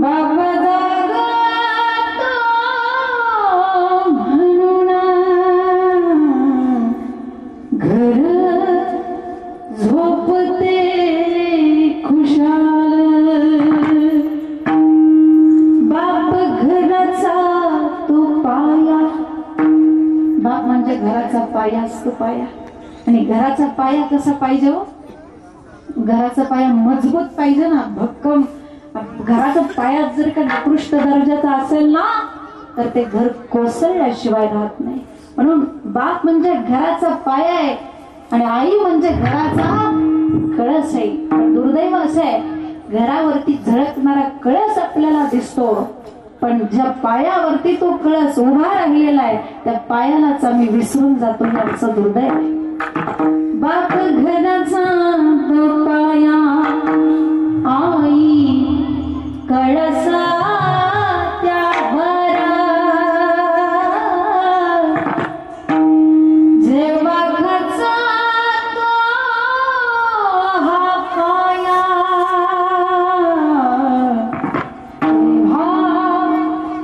बाप जागतो म्हणून घर झोपते खुशाल. बाप घराचा तो पाया, बाप म्हणजे घराचा पाया असतो. पाया आणि घराचा पाया कसा पाहिजे हो? घराचा पाया मजबूत पाहिजे ना, भक्कम. घराचा पाया जर का निकृष्ट दर्जाचा असेल ना तर ते घर कोसळल्याशिवाय राहत नाही. म्हणून बाप म्हणजे घराचा पाया आहे आणि आई म्हणजे घराचा कळस आहे. पण दुर्दैव असं आहे, घरावरती झळकणारा कळस आपल्याला दिसतो, पण ज्या पायावरती तो कळस उभा राहिलेला आहे त्या पायालाच आम्ही विसरून जातो. याचं दुर्दैव आहे. बाप घराचा तो पाया, आई कळसा त्यावर, जेव्हा घरचा तो हा पाया, तेव्हा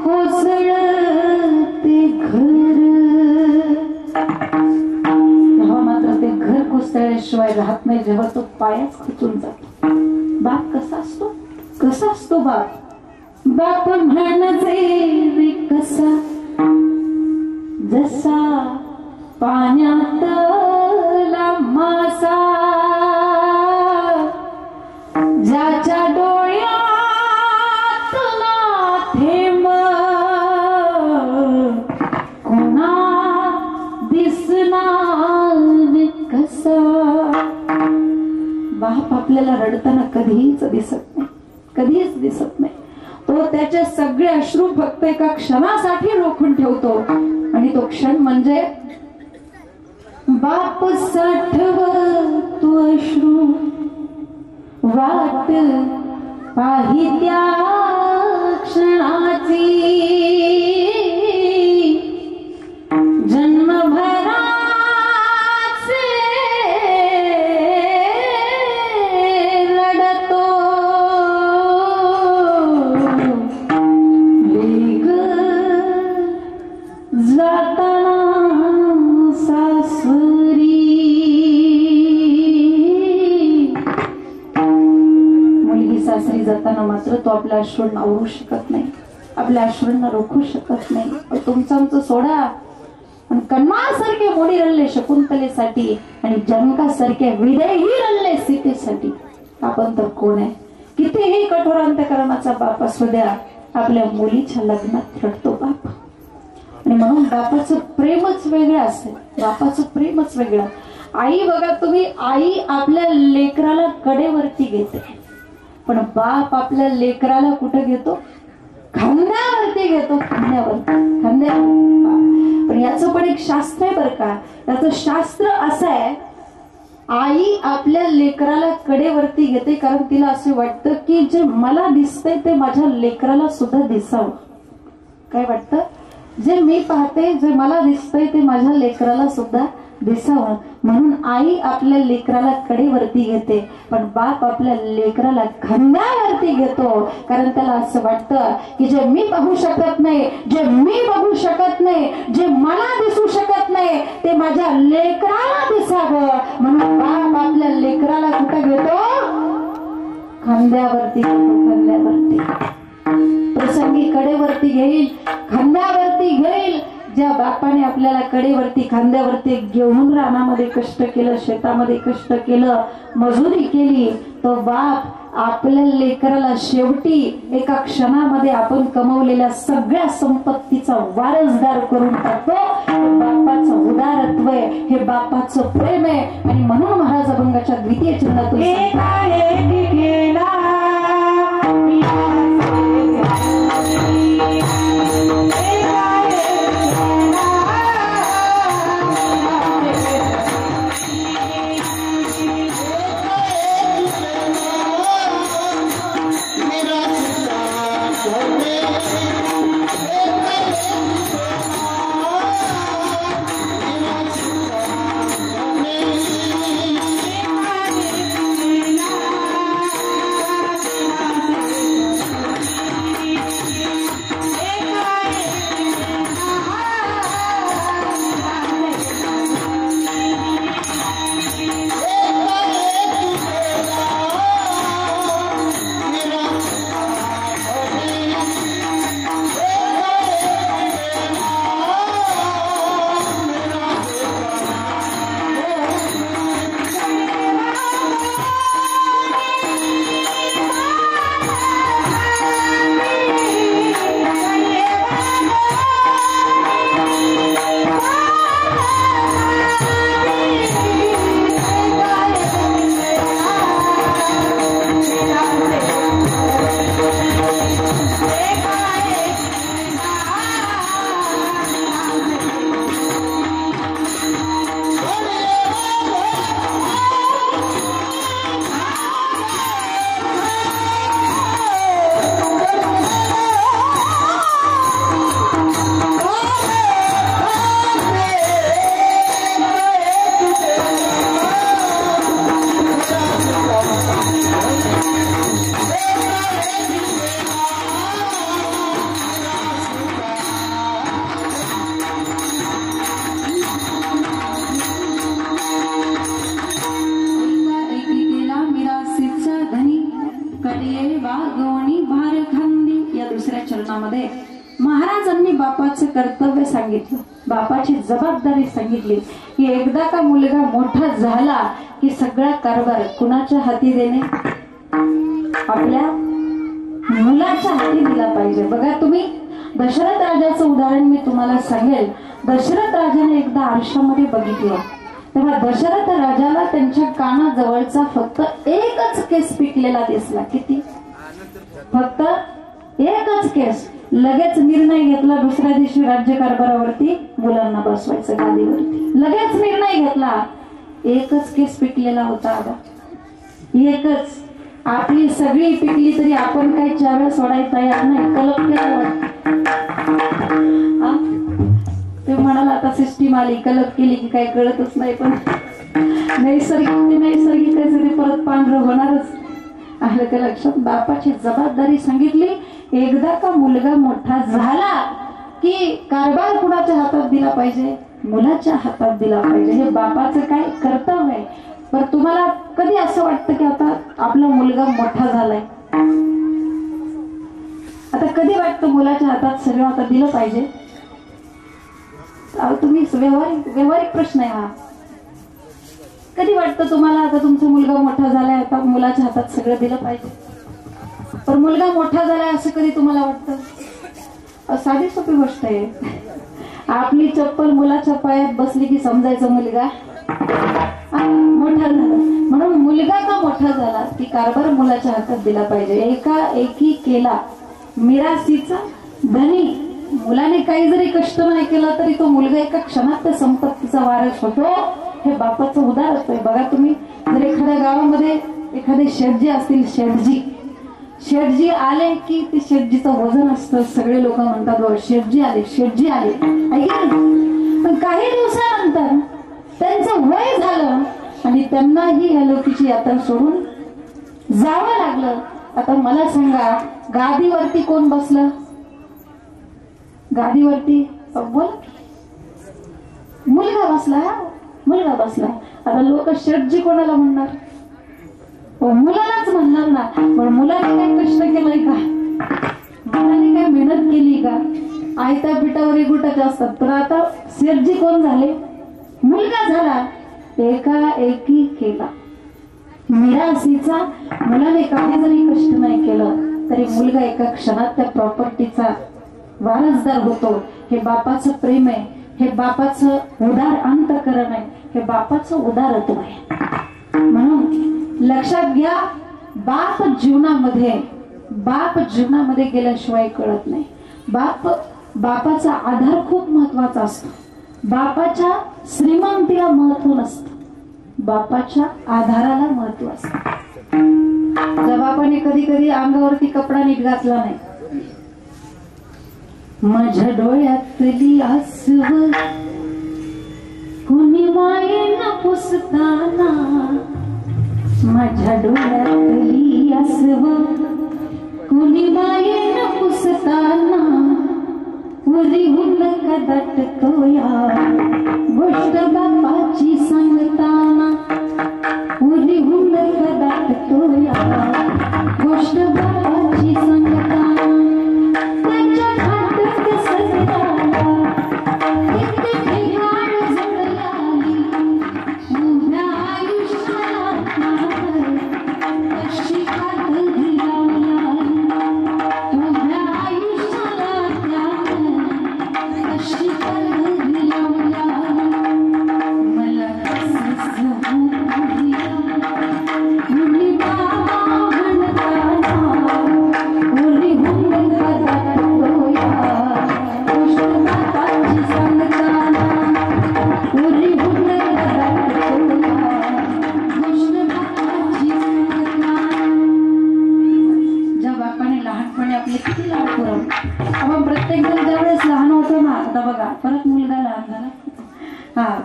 कोसळते घर. तेव्हा मात्र ते घर कोसळल्याशिवाय राहत नाही, जेव्हा तो पायाच खचून जातो. बाप कसा असतो? कसा असतो बाप? बाप म्हणजे कसा, जसा पाण्यातला मासा, ज्याच्या डोळ्यातला थेंब कोणा दिसणार कसा. बाप आपल्याला रडताना कधीच दिसत नाही, कधीच दिसत नाही. तो त्याचे सगळे अश्रू फक्त एका क्षणासाठी रोखून ठेवतो आणि तो क्षण म्हणजे बाप साठवतो अश्रू, वाट पाही त्या क्षणाची, जन्मभराचे रडतो वेग जाताना सासरी. मुलगी सासरी जाताना मात्र तो आपल्या अश्रूंना ओढू शकत नाही, आपल्या अश्रूंना रोखू शकत नाही. तुमचं आमचं सोडा, पण कन्मासारखे मोडी रडले शकुंतलेसाठी आणि जनकासारखे विदेही रडले सीतेसाठी. आपण तर कोण आहे? कितीही कठोर अंतःकरणाचा बाप असू द्या, आपल्या मुलीच्या लग्नात रडतो बाप. आणि म्हणून बापाचं प्रेमच वेगळं असतं, बापाचं प्रेमच वेगळं. आई बघा तुम्ही, आई आपल्या लेकराला कडेवरती घेते, पण बाप आपल्या लेकराला कुठे घेतो? खांद्यावरती घेतो, खांद्यावरती, खांद्यावर. पण याचं पण एक शास्त्र आहे बरं का. याचं शास्त्र असं आहे, आई आपल्या लेकराला कडेवरती घेते कारण तिला असे वाटतं की जे मला दिसतंय ते माझ्या लेकराला सुद्धा दिसावं. काय वाटतं? जे मी पाहते, जे मला दिसतंय ते माझ्या लेकराला सुद्धा दिसावं, म्हणून आई आपल्या लेकराला कडेवरती घेते, पण बाप आपल्या लेकराला खांद्यावरती घेतो. कारण त्याला असं वाटतं की जे मी पाहू शकत नाही, जे मी बघू शकत नाही, जे मला दिसू शकत नाही ते माझ्या लेकराला दिसावं. म्हणून बाप आपल्या लेकराला कुठे घेतो? खांद्यावरती घेतो, खांद्यावरती. प्रसंगी कडेवरती घेईल, खांद्यावरती घेईल. ज्या बापाने आपल्याला कडेवरती खांद्यावरती घेऊन रानामध्ये कष्ट केलं, शेतामध्ये कष्ट केलं, मजुरी केली, तो बाप आपल्या लेकराला शेवटी एका क्षणामध्ये आपण कमवलेल्या सगळ्या संपत्तीचा वारसदार करून टाकतो. बापाचं उदारत्व आहे, हे बापाचं प्रेम आहे. आणि म्हणून महाराज अभंगाच्या द्वितीय चरणातून महाराजांनी बापाचं कर्तव्य सांगितलं, बापाची जबाबदारी सांगितली की एकदा का मुलगा मोठा झाला की सगळा कारभार कुणाच्या हाती देणे, आपल्या मुलाच्या हाती दिला पाहिजे. बघा तुम्ही दशरथ राजाचं उदाहरण मी तुम्हाला सांगेल. दशरथ राजाने एकदा आरशामध्ये बघितलं तेव्हा दशरथ राजाला त्यांच्या कानाजवळचा फक्त एकच केस पिकलेला दिसला. किती? फक्त एकच केस. लगेच निर्णय घेतला, दुसऱ्या दिवशी राज्यकारभारावरती मुलांना बसवायचं गादीवरती. लगेच निर्णय घेतला. एकच केस पिकलेला होता. आता एकच. आपली सगळी पिकली तरी आपण काही चाव्या सोडायला तयार नाही. कलप केला. ते म्हणाला आता सिस्टीम आली, कलप केली की काही कळतच नाही. पण नैसर्गिक ते परत पांढरं होणारच. आलं का लक्षात? बापाची जबाबदारी सांगितली. एकदा का मुलगा मोठा झाला की कारभार कुणाच्या हातात दिला पाहिजे? मुलाच्या हातात दिला पाहिजे. हे बापाचं काय कर्तव्य आहे. पण तुम्हाला कधी असं वाटतं की आता आपला मुलगा मोठा झालाय, आता कधी वाटतं मुलाच्या हातात सगळं आता दिलं पाहिजे? तुम्ही व्यवहारिक प्रश्न आहे हा. कधी वाटतं तुम्हाला आता तुमचा मुलगा मोठा झालाय, आता मुलाच्या हातात सगळं दिलं पाहिजे? पण मुलगा मोठा झालाय असं कधी तुम्हाला वाटतं? साधी सोपी गोष्ट आहे. आपली चप्पल मुलाच्या पायात बसली की समजायचं मुलगा मोठा झाला. म्हणून मुलगा का मोठा झाला की कारभार मुलाच्या हातात दिला पाहिजे. एकी केला मिरासीचा धनी. मुलाने काही जरी कष्ट नाही केलं तरी तो मुलगा एका क्षणात त्या संपत्तीचा वारस होतो. हे बापाचं उदाहरण आहे. बघा तुम्ही जर एखाद्या गावामध्ये एखादे शेठजी असतील, शेठजी आले की ते शेठजीचं वजन असतं. सगळे लोक म्हणतात शेठजी आले. पण काही दिवसानंतर त्यांचं वय झालं आणि त्यांनाही अलौकिकची यात्रा सोडून जावं लागलं. आता मला सांगा, गादीवरती कोण बसलं? गादीवरती बोल, मुलगा बसला. आता लोक शेठजी कोणाला म्हणणार? मुलालाच म्हणणार ना. पण मुलाने काय कष्ट केलंय का? मुलाने काय मेहनत केली का? आयत्या पिठावर गुटाचे असतात. पण आता सेठजी कोण झाले? मुलगा झाला. एका एकी केला मिरासीचा. मुलाने काही जरी कष्ट नाही केलं तरी मुलगा एका क्षणात त्या प्रॉपर्टीचा वारसदार होतो. हे बापाचं प्रेम आहे, हे बापाचं उदार अंतःकरण आहे, हे बापाचं उदारत्व आहे. म्हणून लक्षात घ्या, बाप जीवनामध्ये गेल्याशिवाय कळत नाही. बापाचा आधार खूप महत्वाचा असतो. बापाच्या श्रीमंतीला महत्व नसतं, बापाच्या आधाराला महत्व असतं. जर बापाने कधी कधी अंगावरती कपडा नीट घातला नाही, माझ्या डोळ्यातली आसव कुणी मायेनं पुसताना, माझ्या डोळ्यातली आसव कुणी मायेनं पुसताना, उरी हुलक दाटतोया गोष्ट बापाची सांगताना, उरी हुलक दाटतोया गोष्ट बापाची सांगताना. त्याच्या हातात सजराला किती ठिकाण जगलाली, उभ्या आयुष्याला कशी कातरी लावली, उभ्या आयुष्याला कशी कातरी लावली. मला मुली बाबा म्हणताना, मुली हुंडका दाटतोया गोष्ट बापाची सांगताना, मुली हुंडका दाटतोया गोष्ट बापाची सांगताना. ज्या बापाने लहानपणी आपले किती लाड पुरवले. आपण प्रत्येक जण ज्यावेळेस लहान होतो ना, आता बघा परत मुलगा लहान झाला,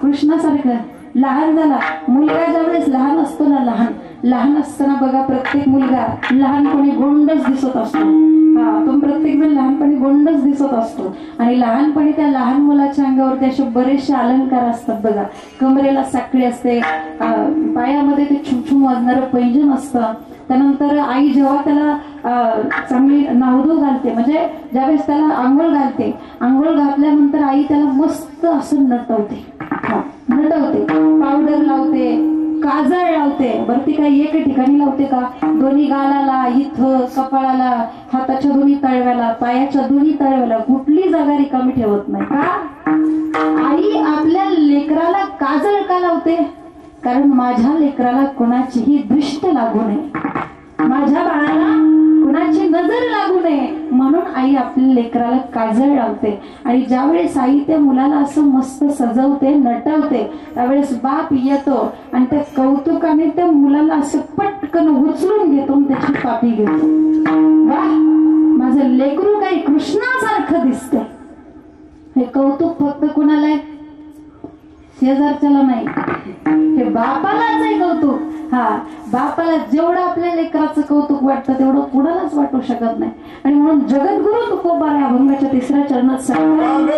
कृष्णासारखं लहान झाला. मुलगा ज्यावेळेस लहान असतो ना, लहान असताना बघा प्रत्येक मुलगा लहानपणी गोंडच दिसत असतो. तो प्रत्येक जण लहानपणी गोंडच दिसत असतो. आणि लहानपणी त्या लहान मुलाच्या अंगावरती असे बरेचसे अलंकार असतात बघा. कमरेला साखळी असते, पायामध्ये ते छुमछुम वाजणारं पैंजण असतं. त्यानंतर आई जेव्हा त्याला चांगली नावधू घालते, म्हणजे ज्यावेळेस त्याला आंघोळ घालते, आंघोळ घातल्यानंतर आई त्याला मस्त असं नटवते, पावडर लावते, काजळ लावते. बरं ती काही एक ठिकाणी लावते का? दोन्ही गालाला, इथं कपाळाला, हाताच्या दोन्ही तळव्याला, पायाच्या दोन्ही तळव्याला, कुठली जागा रिकामी ठेवत नाही का? आई आपल्या लेकराला काजळ का लावते? कारण माझ्या लेकराला कोणाचीही दृष्ट लागू नये, माझ्या बाळाला कुणाची नजर लागू नये, म्हणून आई आपल्या लेकराला काजळ लावते. आणि ज्यावेळेस आई त्या मुलाला असं मस्त सजवते, नटवते, त्यावेळेस बाप येतो आणि त्या कौतुकाने त्या मुलाला असं पटकन उचलून घेतो, त्याची पापी घेतो. वाह, माझं लेकरू काही कृष्णासारखं दिसतंय. हे कौतुक फक्त कुणाला आहे? शेजारच्याला नाही, हे बापालाच आहे कौतुक. बापाला जेवढं आपल्या लेकराचं कौतुक वाटतं तेवढं कुणालाच वाटू शकत नाही. आणि म्हणून जगद्गुरु तुकोबा या अभंगाच्या 3ऱ्या चरणात सांगतात,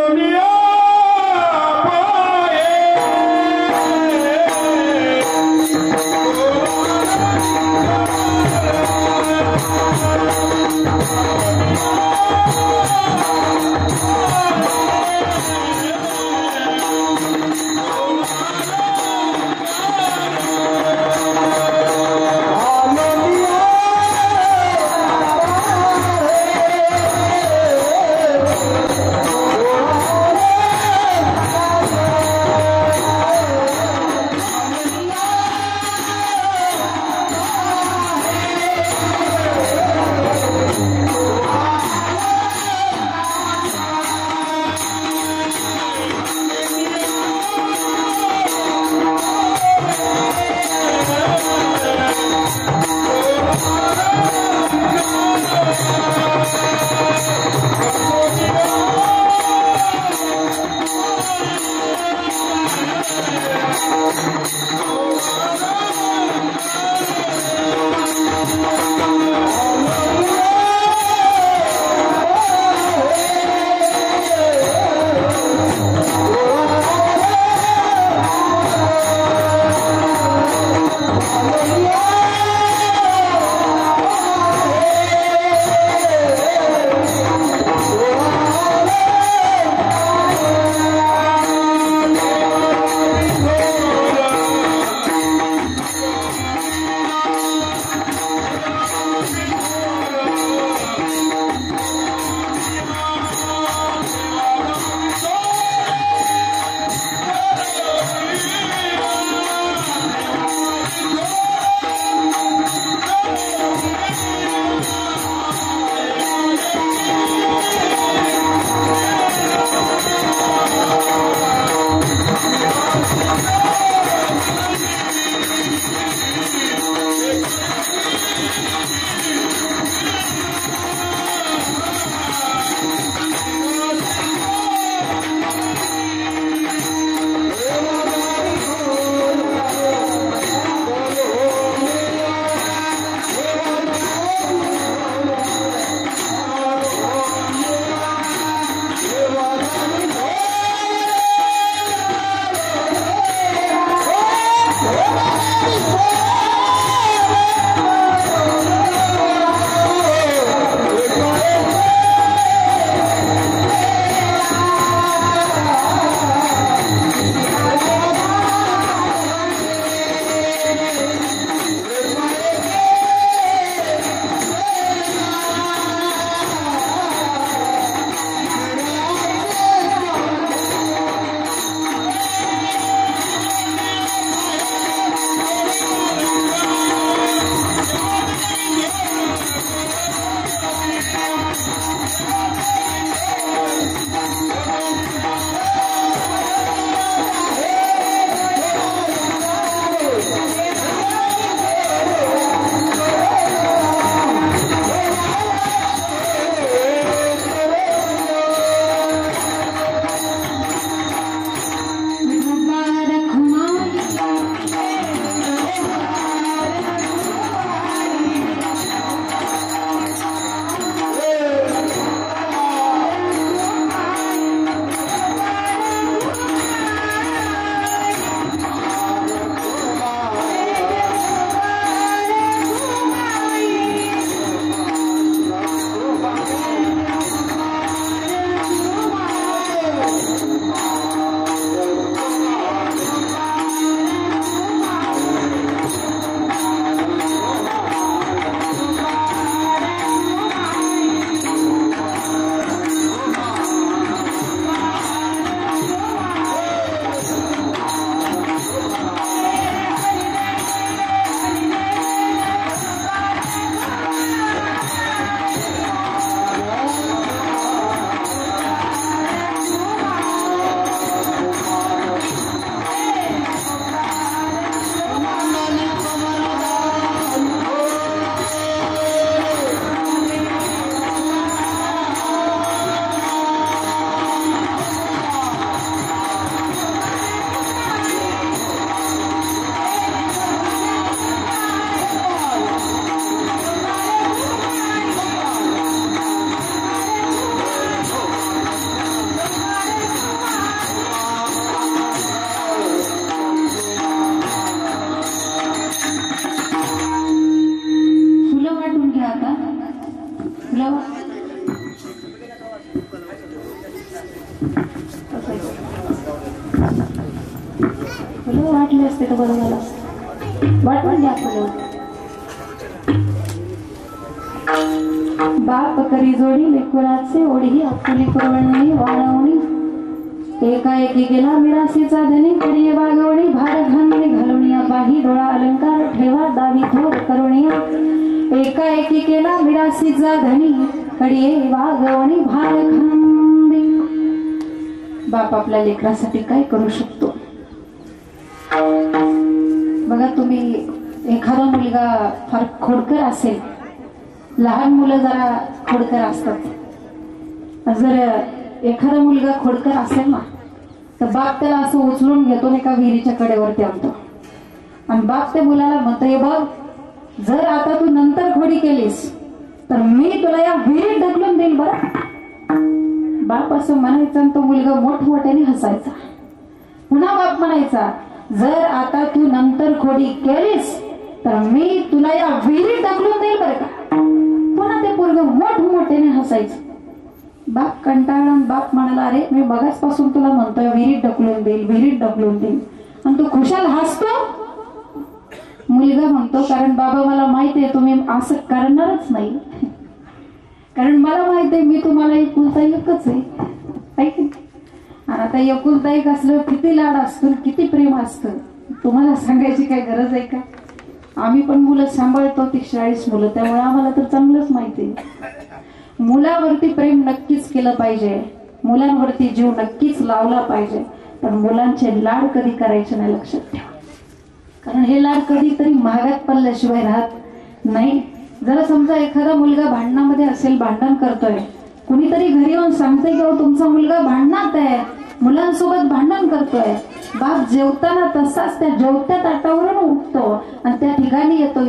फुलं वाटले असते तर बरं झालं असतं. वाटून द्या फुलं. बाप करी जोडी लेकुराचे ओढी आपली कुरवणी वाळवणी एकाएकी गेला मिरासीचा धनी करिये बागवणी भार घालणे घालवणिया बाही डोळा अलंकार ठेवा दावी थोर करुणिया एकाएकी केला मिरासीचा धनी कडिये वागवणी भार घालणे. बाप आपल्या लेकरासाठी काय करू शकतो. बघा तुम्ही एखादा मुलगा फार खोडकर असेल, लहान मुलं जरा खोडकर असतात. जर एखादा मुलगा खोडकर असेल ना तर बाप त्याला असं उचलून घेतो एका विहिरीच्या कडेवरती आणतो आणि बाप त्या मुलाला म्हणतो, बघ जर आता तू नंतर खोडी केलीस तर मी तुला या विहिरीत ढकलून देईल बरं. बाप असं म्हणायचं आणि तो मुलगा मोठमोठ्याने हसायचा. पुन्हा बाप म्हणायचा, जर आता तू नंतर खोडी केलीस तर मी तुला या विहिरीत ढकलून देईल बरं का. पुन्हा ते पोरग मोठमोठ्याने हसायचं. बाप कंटाळला. बाप म्हणाला, अरे मी मगाचपासून तुला म्हणतोय विहिरीत ढकलून देईल विहिरीत ढकलून देईल आणि तू खुशाल हसतो. मुलगा म्हणतो, कारण बाबा मला माहिती आहे तुम्ही असं करणारच नाही, कारण मला माहिती आहे मी तुम्हाला एकुलता एकच आहे. आणि आता एकुलता एक असलं किती लाड असतो किती प्रेम असतं तुम्हाला सांगायची काय गरज आहे का. आम्ही पण मुलं सांभाळतो 30-40 मुलं, त्यामुळे आम्हाला तर चांगलंच माहिती आहे. मुलावरती प्रेम नक्कीच केलं पाहिजे, मुलांवरती जीव नक्कीच लावला पाहिजे, पण मुलांचे लाड कधी करायचे नाही लक्षात ठेवा. कारण हे लाड कधीतरी महागात पडल्याशिवाय राहत नाही. जरा समजा एखादा मुलगा भांडणामध्ये असेल, भांडण करतोय, कुणीतरी घरी येऊन सांगते की तुमचा मुलगा भांडणात आहे, मुलांसोबत भांडण करतोय. बाप जेवताना तसाच त्या जेवत्या ताटावरून उठतो आणि त्या ठिकाणी येतो.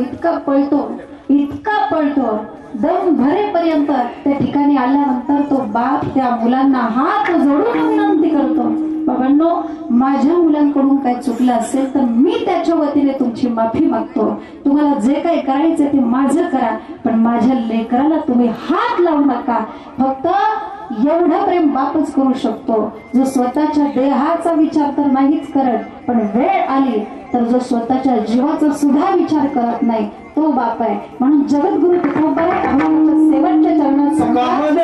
इतका पळतो दम भरेपर्यंत त्या ठिकाणी आल्यानंतर तो बाप त्या मुलांना हात जोडून विनंती करतो, बाबांनो माझ्या मुलांकडून काय चुकलं असेल तर मी त्याच्या वतीने तुमची माफी मागतो. तुम्हाला जे काही करायचं ते माझं करा, पण माझ्या लेकराला तुम्ही हात लावू नका. फक्त एवढं प्रेम बापच करू शकतो, जो स्वतःच्या देहाचा विचार तर नाहीच करत, पण वेळ आली तर जो स्वतःच्या जीवाचा सुद्धा विचार करत नाही तो बाप आहे. म्हणून जगद्गुरु तुकोबाराय शेवटच्या चरणात सांगतात,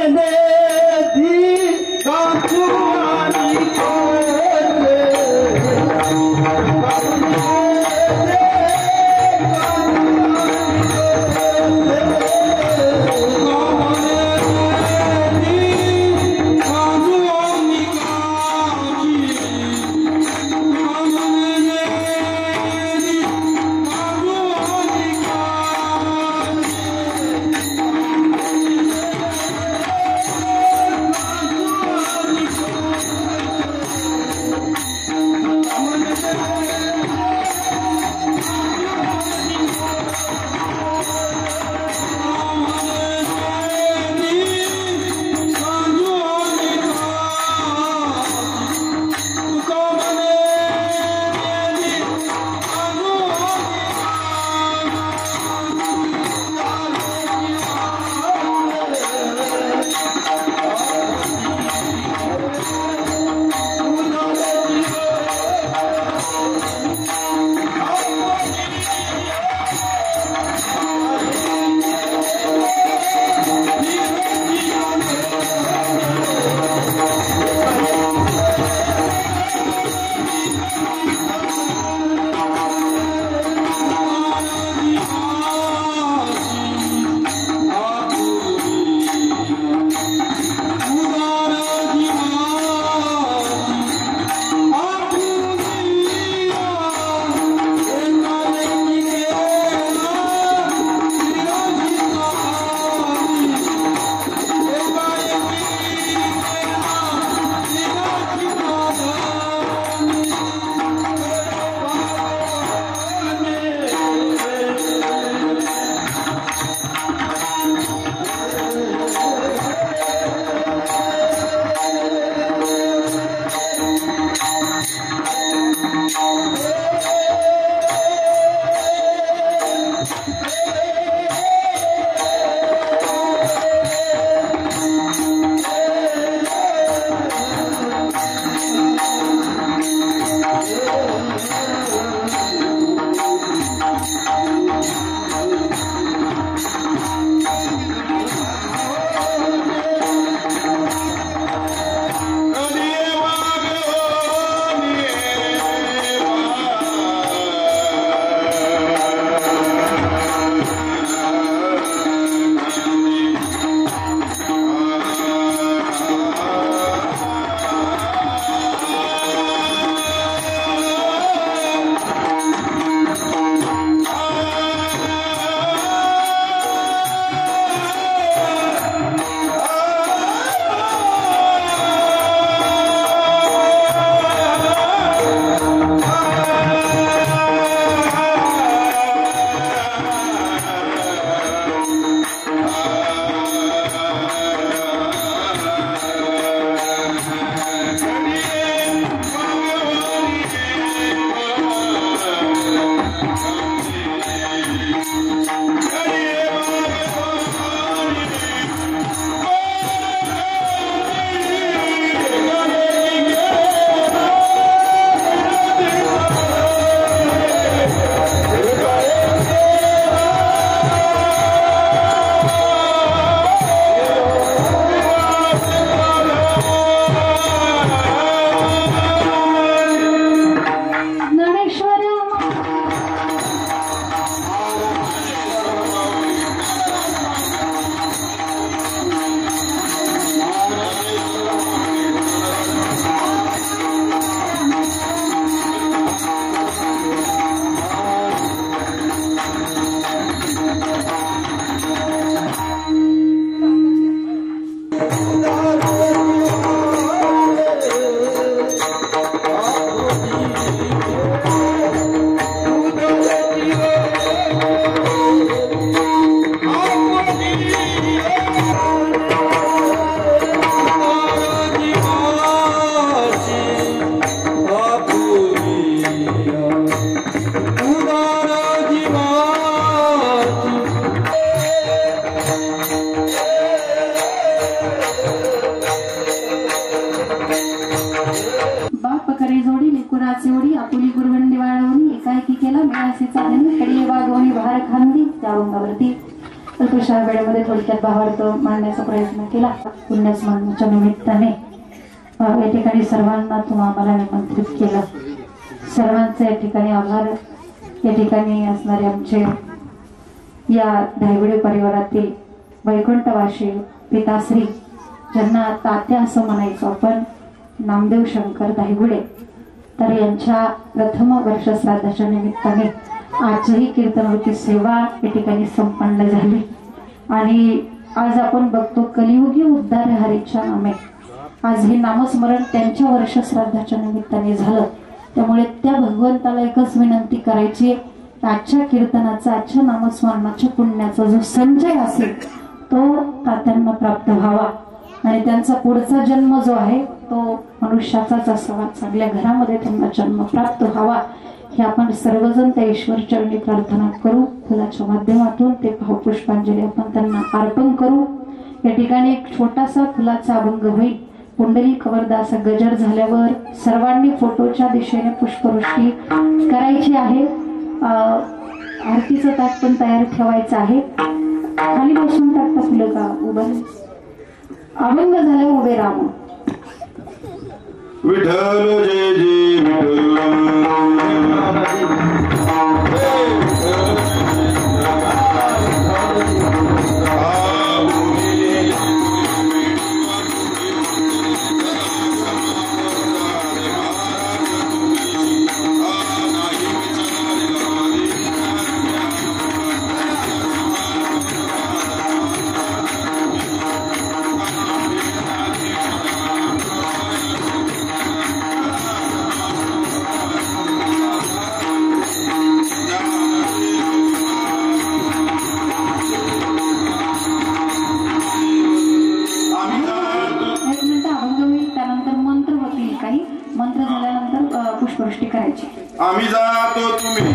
बाप करे जोडी लेकुराची ओढी आपुली गुरवंडी वाळवणी एकाएकी केला मिळासी चालणी कडे वागवणी भार खांदी त्यावंगावरती अल्पशा वेळेमध्ये थोडक्यात भावार्थ मांडण्याचा प्रयत्न केला. पुण्यस्मरणाच्या निमित्ताने या ठिकाणी सर्वांना तुम्हाला निमंत्रित केलं. सर्वांचे या ठिकाणी आभार. या ठिकाणी असणारे आमचे या धायगुडे परिवारातील वैकुंठवासी पिताश्री ज्यांना तात्या असं म्हणायचो आपण, नामदेव शंकर धायगुडे, तर यांच्या प्रथम वर्ष श्राद्धाच्या निमित्ताने आजही कीर्तनवृत्ती सेवा या ठिकाणी संपन्न झाली. आणि आज आपण बघतो कलियुगी उद्धार हरीच्या नामे. आज हे नामस्मरण त्यांच्या वर्ष श्राद्धाच्या निमित्ताने झालं. त्यामुळे त्या भगवंताला एकच विनंती करायची, आजच्या कीर्तनाचा, आजच्या नामस्मरणाच्या पुण्याचा जो संचय असेल तो तात्यांना प्राप्त व्हावा आणि त्यांचा पुढचा जन्म जो आहे तो मनुष्याचाच असावा. चांगल्या घरामध्ये त्यांना जन्म प्राप्त व्हावा हे आपण सर्वजण त्या ईश्वर चरणी प्रार्थना करू. फुलाच्या माध्यमातून ते भावपुष्पांजली आपण त्यांना अर्पण करू. या ठिकाणी एक छोटासा फुलाचा अभंग होईल. पुंडली कवरदास गजर झाल्यावर सर्वांनी फोटोच्या दिशेने पुष्पवृष्टी करायची आहे. आरतीचं ताट पण तयार ठेवायचं आहे. खाली बसून टाकता फुलं का उभं अभंग झाले उभे राहून. विठ्ठल जय जय पुष्पवृष्टी करायची. आम्ही जातो तुम्ही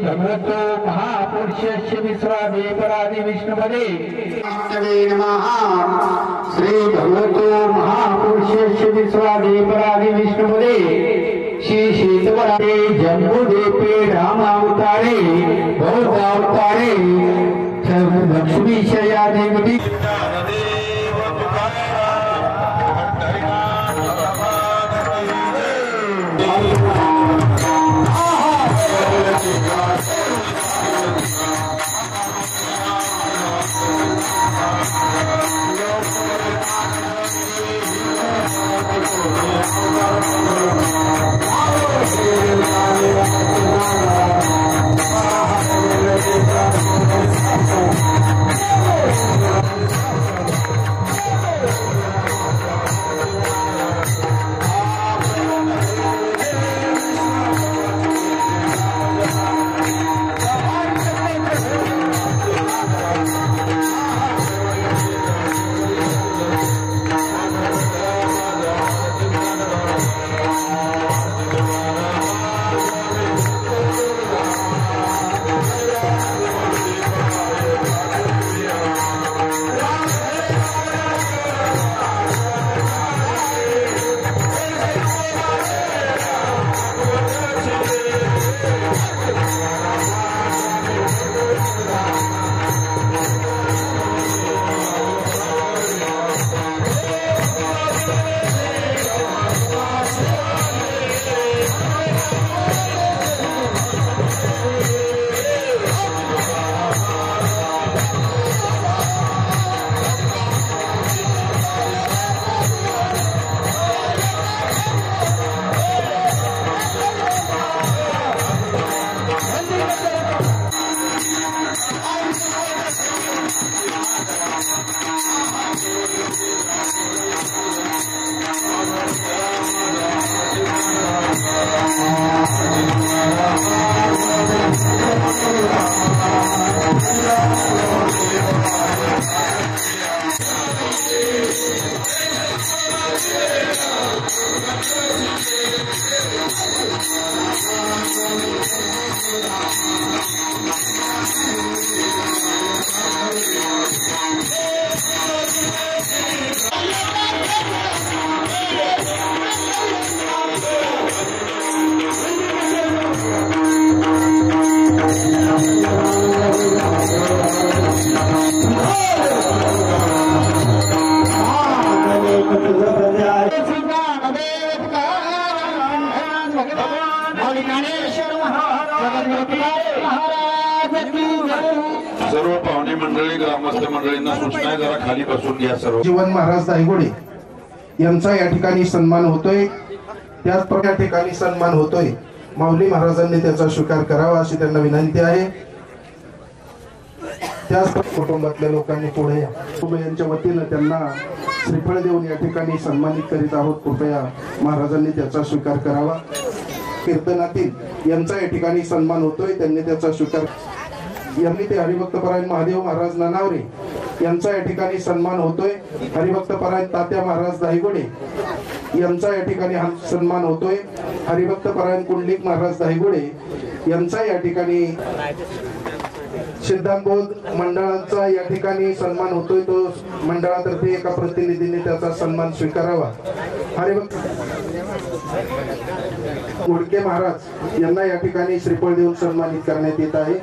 भगवतो महापुरुषस्य विश्वादेवरादि विष्णुपदे नमः। श्री भगवतो महापुरुषस्य विश्वादेवरादि विष्णुपदे श्री शीतवरादे जम्बूद्वीपे रामावतारे भरतावतारे लक्ष्मीशया देवती ज्ञानेश्वर महाराज की जय। सर्व पाहुणे मंडळी ग्रामस्थ मंडळींना सूचना आहे, जरा खाली बसून घ्या सर्व. जीवन महाराज दायगोडे यांचा या ठिकाणी सन्मान होतोय. त्याचप्रमाणे या ठिकाणी सन्मान होतोय. माऊली महाराजांनी त्याचा स्वीकार करावा अशी त्यांना विनंती आहे. त्याच कुटुंबातल्या लोकांनी पुढे यांच्या वतीनं त्यांना श्रीफळ देऊन या ठिकाणी सन्मानित करीत आहोत. कृपया महाराजांनी त्याचा स्वीकार करावा. कीर्तनातील यांचा या ठिकाणी सन्मान होतोय, त्यांनी त्याचा स्वीकार. यांनी ते हरिभक्तपरायण महादेव महाराज नानावरे यांचा या ठिकाणी सन्मान होतोय. हरिभक्तपरायण तात्या महाराज दायगोडे यांचा या ठिकाणी सन्मान होतोय. हरिभक्तपरायण कुंडलिक महाराज दायगोडे यांचा या ठिकाणी सिद्धांतबोध मंडळाचा या ठिकाणी सन्मान होतोय. तो मंडळातर्फे एका प्रतिनिधीने त्याचा सन्मान स्वीकारावा. हरिभक्त घोडके महाराज यांना या ठिकाणी श्रीफळ देऊन सन्मानित करण्यात येत आहे.